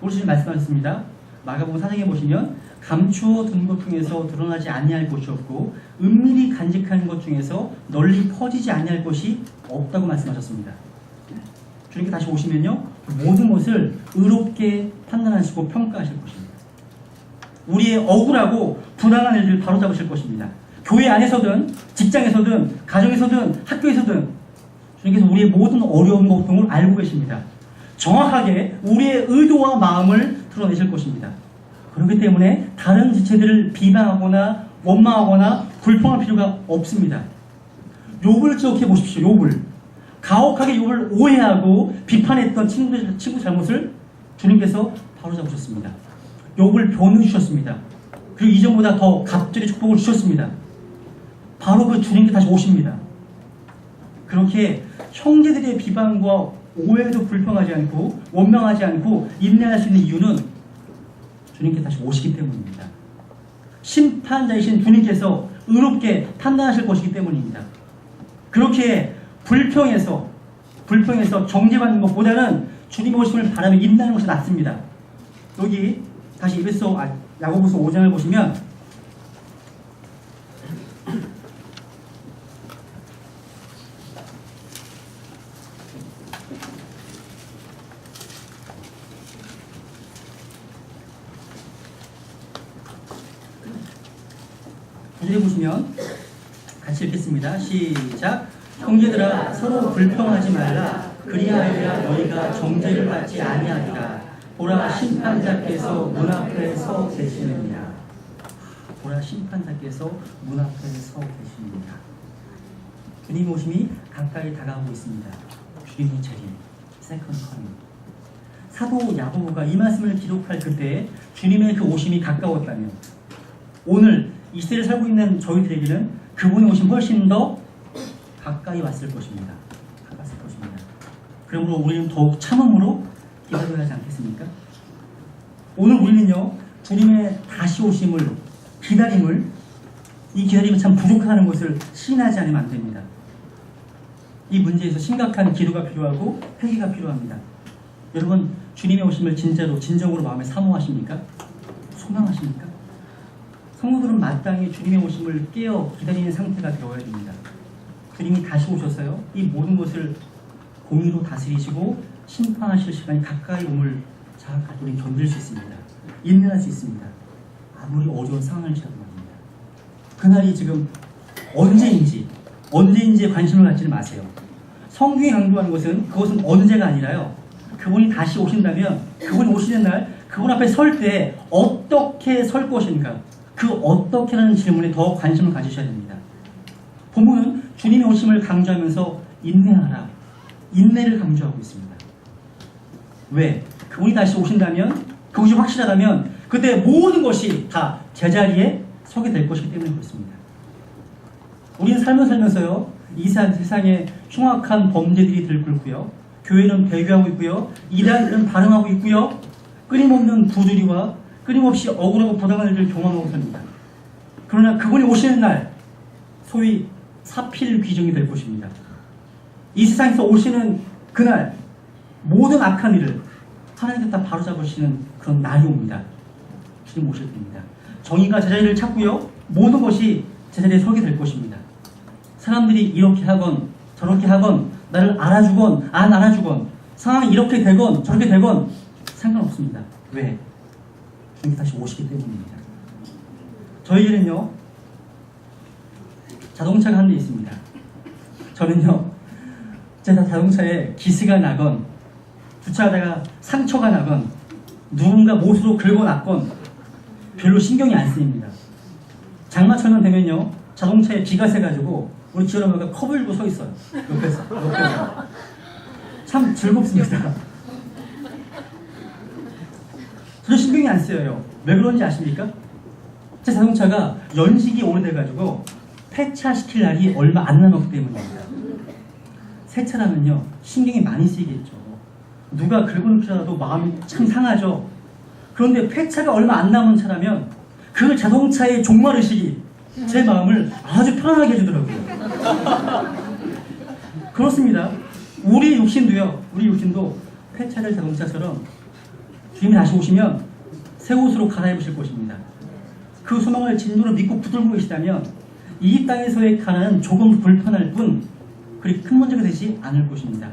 우리 주님 말씀하셨습니다. 마가복음 4장에 보시면 감추어 둔 것 중에서 드러나지 아니할 것이 없고 은밀히 간직하는 것 중에서 널리 퍼지지 아니할 것이 없다고 말씀하셨습니다. 주님께 다시 오시면요, 모든 것을 의롭게 판단하시고 평가하실 것입니다. 우리의 억울하고 부당한 일들을 바로잡으실 것입니다. 교회 안에서든 직장에서든 가정에서든 학교에서든 주님께서 우리의 모든 어려운 고통을 알고 계십니다. 정확하게 우리의 의도와 마음을 드러내실 것입니다. 그렇기 때문에 다른 지체들을 비방하거나 원망하거나 불평할 필요가 없습니다. 욥을 기억해 보십시오. 욥을 가혹하게 욥을 오해하고 비판했던 친구 잘못을 주님께서 바로잡으셨습니다. 욥을 변호해 주셨습니다. 그리고 이전보다 더 갑절의 축복을 주셨습니다. 바로 그 주님께 다시 오십니다. 그렇게 형제들의 비방과 오해도 불평하지 않고 원망하지 않고 인내할 수 있는 이유는 주님께 다시 오시기 때문입니다. 심판자이신 주님께서 의롭게 판단하실 것이기 때문입니다. 그렇게 불평해서 정죄받는 것보다는 주님 오심을 바라며 인내하는 것이 낫습니다. 여기 다시 야고보서 5장을 보시면 구절에 보시면 같이 읽겠습니다. 시작. 형제들아 서로 불평하지 말라. 그리하여야 너희가 정죄를 받지 아니하리라. 보라 심판자께서 문 앞에 서 계시느니라. 보라 심판자께서 문 앞에 서 계시느니라. 주님 오심이 가까이 다가오고 있습니다. 주님의 재림, 세컨드 커밍. 사도 야고보가 이 말씀을 기록할 그때 주님의 그 오심이 가까웠다면 오늘 이 시대를 살고 있는 저희들에게는 그분의 오심 훨씬 더 가까이 왔을 것입니다. 가까웠을 것입니다. 그러므로 우리는 더욱 참음으로 기다려야 하지 않겠습니까? 오늘 우리는요, 주님의 다시 오심을, 기다림을, 이 기다림이 참 부족하다는 것을 시인하지 않으면 안 됩니다. 이 문제에서 심각한 기도가 필요하고 회개가 필요합니다. 여러분, 주님의 오심을 진정으로 마음에 사모하십니까? 소망하십니까? 성도들은 마땅히 주님의 오심을 깨어 기다리는 상태가 되어야 됩니다. 주님이 다시 오셔서요, 이 모든 것을 공의로 다스리시고 심판하실 시간이 가까이 om을 자각할 때 우리 견딜 수 있습니다. 인내할 수 있습니다. 아무리 어려운 상황을지라도 말입니다. 그날이 지금 언제인지에 관심을 갖지는 마세요. 성경이 강조하는 것은 그것은 언제가 아니라요, 그분이 다시 오신다면 그분이 오시는 날 그분 앞에 설 때 어떻게 설 것인가, 그 어떻게라는 질문에 더 관심을 가지셔야 됩니다. 본문은 주님의 오심을 강조하면서 인내하라, 인내를 강조하고 있습니다. 왜? 그분이 다시 오신다면, 그것이 확실하다면 그때 모든 것이 다 제자리에 서게 될 것이기 때문에 그렇습니다. 우리는 살면서요, 이 세상에 흉악한 범죄들이 들끓고요, 교회는 배교하고 있고요, 이단들은 반응하고 있고요, 끊임없는 부조리와 끊임없이 억울하고 부당한 일을 경험하고 삽니다. 그러나 그분이 오시는 날 소위 사필귀정이 될 것입니다. 이 세상에서 오시는 그날 모든 악한 일을 하나님께 다 바로잡으시는 그런 날이 옵니다. 주님 오실 때입니다. 정의가 제자리를 찾고요, 모든 것이 제자리에 서게 될 것입니다. 사람들이 이렇게 하건 저렇게 하건, 나를 알아주건 안 알아주건, 상황이 이렇게 되건 저렇게 되건 상관없습니다. 왜? 주님이 다시 오시기 때문입니다. 저희에게는요, 자동차가 한 대 있습니다. 저는요, 제가 자동차에 기스가 나건, 주차하다가 상처가 나건, 누군가 못으로 긁어놨건 별로 신경이 안 쓰입니다. 장마철만 되면요, 자동차에 비가 새가지고 우리 지원 엄마가 컵을 들고 서 있어요. 옆에서. 참 즐겁습니다. 전혀 신경이 안 쓰여요. 왜 그런지 아십니까? 제 자동차가 연식이 오래돼가지고 폐차시킬 날이 얼마 안 남았기 때문입니다. 새 차라면요 신경이 많이 쓰이겠죠. 누가 긁어놓더라도 마음이 참 상하죠. 그런데 폐차가 얼마 안 남은 차라면 그 자동차의 종말의식이 제 마음을 아주 편안하게 해주더라고요. 그렇습니다. 우리 육신도 폐차될 자동차처럼 주님이 다시 오시면 새 옷으로 갈아입으실 것입니다. 그 소망을 진도로 믿고 붙들고 계시다면 이 땅에서의 가난은 조금 불편할 뿐 그리 큰 문제가 되지 않을 것입니다.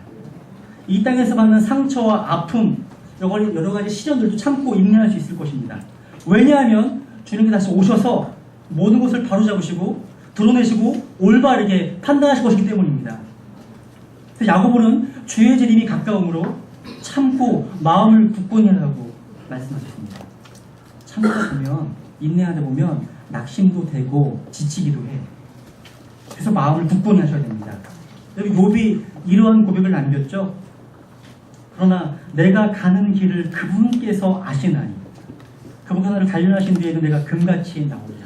이 땅에서 받는 상처와 아픔, 여러 가지 시련들도 참고 인내할 수 있을 것입니다. 왜냐하면 주님께서 다시 오셔서 모든 것을 바로잡으시고 드러내시고 올바르게 판단하실 것이기 때문입니다. 그래서 야고보는 주의 재림이 가까움으로 참고 마음을 굳건히 하라고 말씀하셨습니다. 참다 보면 인내하다 보면 낙심도 되고 지치기도 해. 그래서 마음을 굳건히 하셔야 됩니다. 여러분 욥이 이러한 고백을 남겼죠. 그러나 내가 가는 길을 그분께서 아시나니 그분과 나를 단련하신 뒤에는 내가 금같이 나오리라.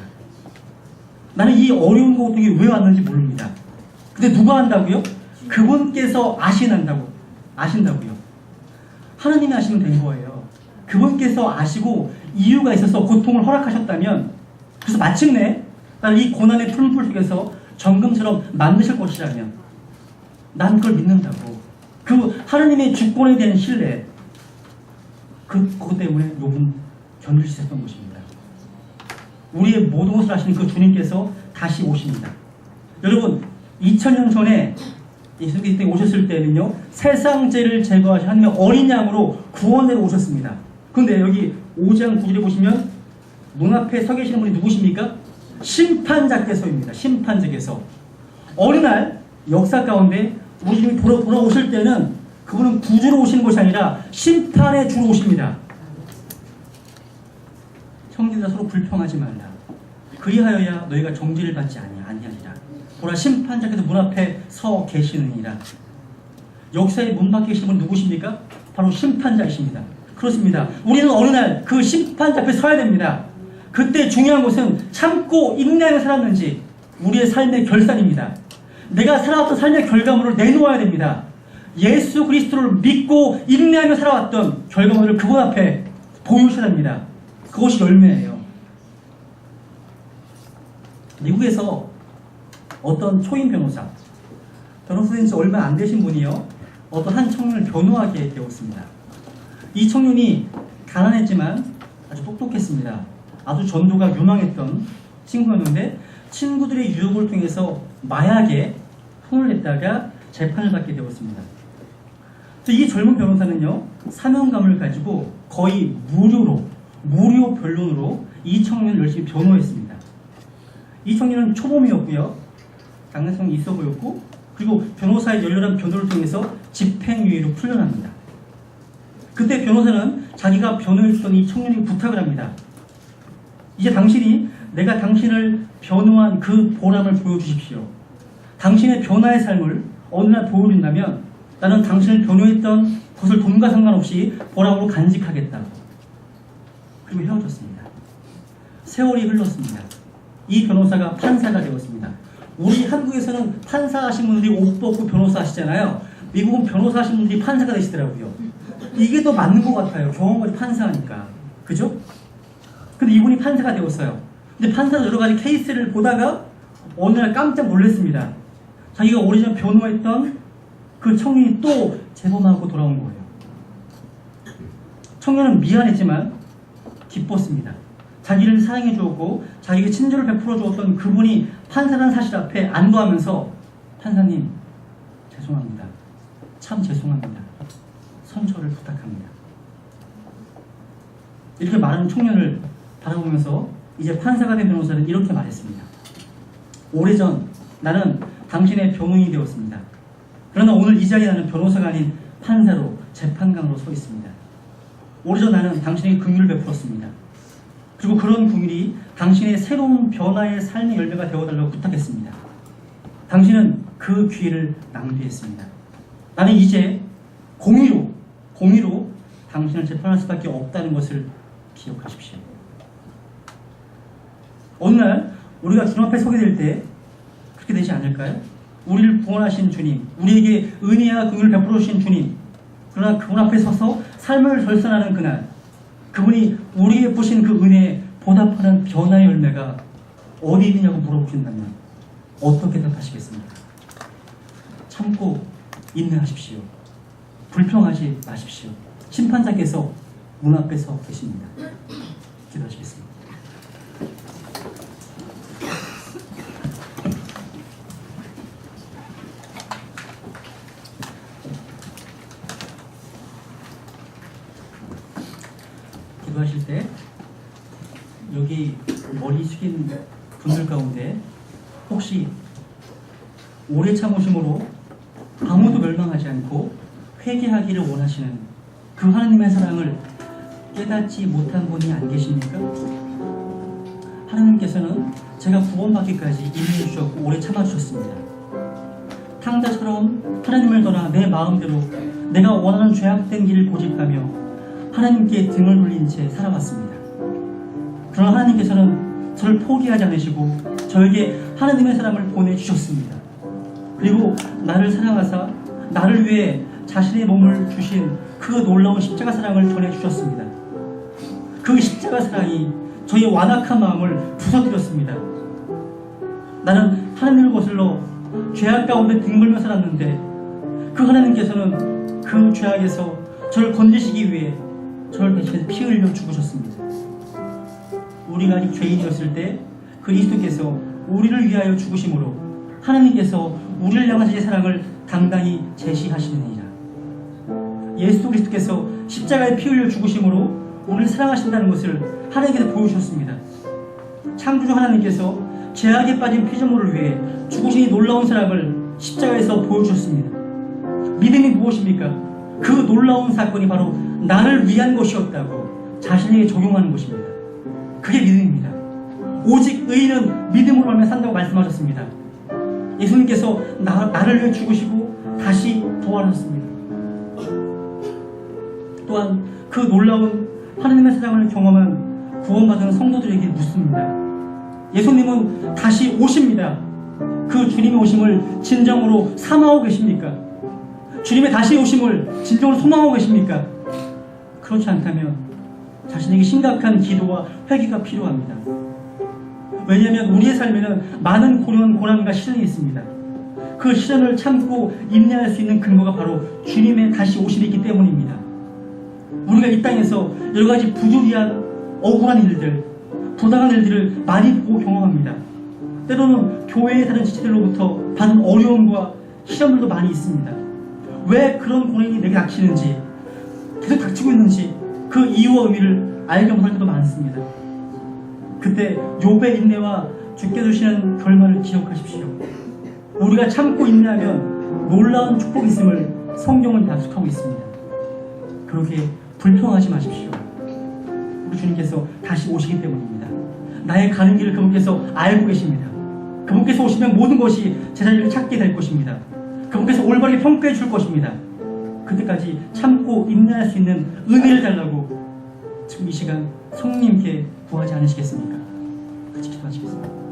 나는 이 어려운 고통이 왜 왔는지 모릅니다. 근데 누가 한다고요? 그분께서 아신다고요. 하나님이 아시면 된 거예요. 그분께서 아시고 이유가 있어서 고통을 허락하셨다면 그래서 마침내 나를 이 고난의 풀물 속에서 정금처럼 만드실 것이라면 난 그걸 믿는다고. 그 하나님의 주권에 대한 신뢰 그것 때문에 욥은 견딜 수 있었던 것입니다. 우리의 모든 것을 하시는 그 주님께서 다시 오십니다. 여러분 2000년 전에 예수님께서 이 땅에 오셨을 때는요 세상 죄를 제거하신 하나님의 어린 양으로 구원으로 오셨습니다. 그런데 여기 5장 9절에 보시면 눈앞에 서 계시는 분이 누구십니까? 심판자께서입니다. 심판자께서 어느 날 역사 가운데 우리 주님이 돌아오실 때는 그분은 구주로 오시는 것이 아니라 심판의 주로 오십니다. 형제들아 서로 불평하지 말라. 그리하여야 너희가 정죄를 받지 아니하리라. 보라 심판자께서 문 앞에 서 계시느니라. 역사의 문 밖에 계시는 분은 누구십니까? 바로 심판자이십니다. 그렇습니다. 우리는 어느 날 그 심판자 앞에 서야 됩니다. 그때 중요한 것은 참고 인내하며 살았는지 우리의 삶의 결산입니다. 내가 살아왔던 삶의 결과물을 내놓아야 됩니다. 예수 그리스도를 믿고 인내하며 살아왔던 결과물을 그분 앞에 보여주셔야 합니다. 그것이 열매예요. 미국에서 어떤 초임 변호사 된 지 얼마 안 되신 분이요 어떤 한 청년을 변호하게 되었습니다. 이 청년이 가난했지만 아주 똑똑했습니다. 아주 전도가 유망했던 친구였는데 친구들의 유혹을 통해서 마약에 손을 냈다가 재판을 받게 되었습니다. 이 젊은 변호사는요 사명감을 가지고 거의 무료 변론으로 이 청년을 열심히 변호했습니다. 이 청년은 초범이었고요 강력성이 있어 보였고 그리고 변호사의 열렬한 변호를 통해서 집행유예로 풀려납니다. 그때 변호사는 자기가 변호했던 이 청년에게 부탁을 합니다. 이제 당신이 내가 당신을 변호한 그 보람을 보여주십시오. 당신의 변화의 삶을 어느 날 보여준다면 나는 당신을 변호했던 것을 돈과 상관없이 보람으로 간직하겠다. 그리고 헤어졌습니다. 세월이 흘렀습니다. 이 변호사가 판사가 되었습니다. 우리 한국에서는 판사하신 분들이 옷 벗고 변호사 하시잖아요. 미국은 변호사 하신 분들이 판사가 되시더라고요. 이게 더 맞는 것 같아요. 경험까지 판사하니까. 그죠? 근데 이분이 판사가 되었어요. 근데 판사도 여러 가지 케이스를 보다가 어느 날 깜짝 놀랐습니다. 자기가 오래전에 변호했던 그 청년이 또 재범하고 돌아온 거예요. 청년은 미안했지만 기뻤습니다. 자기를 사랑해 주었고 자기에게 친절을 베풀어 주었던 그분이 판사라는 사실 앞에 안도하면서 판사님 죄송합니다. 참 죄송합니다. 선처를 부탁합니다. 이렇게 말하는 청년을 바라보면서 이제 판사가 된 변호사는 이렇게 말했습니다. 오래전 나는 당신의 변호인이 되었습니다. 그러나 오늘 이 자리에 나는 변호사가 아닌 판사로 재판관으로 서 있습니다. 오래전 나는 당신에게 긍휼을 베풀었습니다. 그리고 그런 긍휼이 당신의 새로운 변화의 삶의 열매가 되어달라고 부탁했습니다. 당신은 그 기회를 낭비했습니다. 나는 이제 공의로 당신을 재판할 수밖에 없다는 것을 기억하십시오. 어느 날 우리가 주님 앞에 서게 될 때 그렇게 되지 않을까요? 우리를 구원하신 주님, 우리에게 은혜와 긍휼을 베풀어 주신 주님, 그러나 그분 앞에 서서 삶을 결산하는 그날, 그분이 우리에게 부신 그 은혜에 보답하는 변화의 열매가 어디 있느냐고 물어보신다면 어떻게 대답하시겠습니까? 참고 인내하십시오. 불평하지 마십시오. 심판자께서 문 앞에 서 계십니다. 기도하시겠습니다. 기도하실 때 여기 머리 숙인 분들 가운데 혹시 오래 참으심으로 아무도 멸망하지 않고 회개하기를 원하시는 그 하나님의 사랑을 깨닫지 못한 분이 안 계십니까? 하나님께서는 제가 구원받기까지 인내해 주셨고 오래 참아주셨습니다. 탕자처럼 하나님을 떠나 내 마음대로 내가 원하는 죄악된 길을 고집하며 하나님께 등을 돌린 채 살아왔습니다. 그러나 하나님께서는 저를 포기하지 않으시고 저에게 하나님의 사랑을 보내주셨습니다. 그리고 나를 사랑하사 나를 위해 자신의 몸을 주신 그 놀라운 십자가 사랑을 전해주셨습니다. 그 십자가 사랑이 저의 완악한 마음을 부서뜨렸습니다. 나는 하나님을 거슬러 죄악 가운데 뒹굴며 살았는데 그 하나님께서는 그 죄악에서 저를 건지시기 위해 저를 대신해서 피 흘려 죽으셨습니다. 우리가 아직 죄인이었을 때 그리스도께서 우리를 위하여 죽으심으로 하나님께서 우리를 향한 자의 사랑을 당당히 제시하시느니라. 예수 그리스도께서 십자가에 피 흘려 죽으심으로 우리를 사랑하신다는 것을 하나님께서 보여주셨습니다. 창조주 하나님께서 죄악에 빠진 피조물을 위해 죽으신 이 놀라운 사랑을 십자가에서 보여주셨습니다. 믿음이 무엇입니까? 그 놀라운 사건이 바로 나를 위한 것이었다고 자신에게 적용하는 것입니다. 그게 믿음입니다. 오직 의인은 믿음으로 말미암아 산다고 말씀하셨습니다. 예수님께서 나를 위해 죽으시고 다시 부활하셨습니다. 또한 그 놀라운 하나님의 사랑을 경험한 구원받은 성도들에게 묻습니다. 예수님은 다시 오십니다. 그 주님의 오심을 진정으로 사모하고 계십니까? 주님의 다시 오심을 진정으로 소망하고 계십니까? 그렇지 않다면 자신에게 심각한 기도와 회개가 필요합니다. 왜냐하면 우리의 삶에는 많은 고난과 시련이 있습니다. 그 시련을 참고 인내할 수 있는 근거가 바로 주님의 다시 오심이 있기 때문입니다. 우리가 이 땅에서 여러 가지 부조리한 억울한 일들, 부당한 일들을 많이 보고 경험합니다. 때로는 교회의 다른 지체들로부터 받은 어려움과 시련들도 많이 있습니다. 왜 그런 고난이 내게 닥치는지, 계속 닥치고 있는지 그 이유와 의미를 알게 못할 때도 많습니다. 그때 욥의 인내와 주께 주시는 결말을 기억하십시오. 우리가 참고 인내하면 놀라운 축복이 있음을 성경은 약속하고 있습니다. 그렇게 불평하지 마십시오. 우리 주님께서 다시 오시기 때문입니다. 나의 가는 길을 그분께서 알고 계십니다. 그분께서 오시면 모든 것이 제 자리를 찾게 될 것입니다. 그분께서 올바르게 평가해 줄 것입니다. 그때까지 참고 인내할 수 있는 은혜를 달라고 지금 이 시간 성령님께 구하지 않으시겠습니까? 같이 기도하시겠습니다.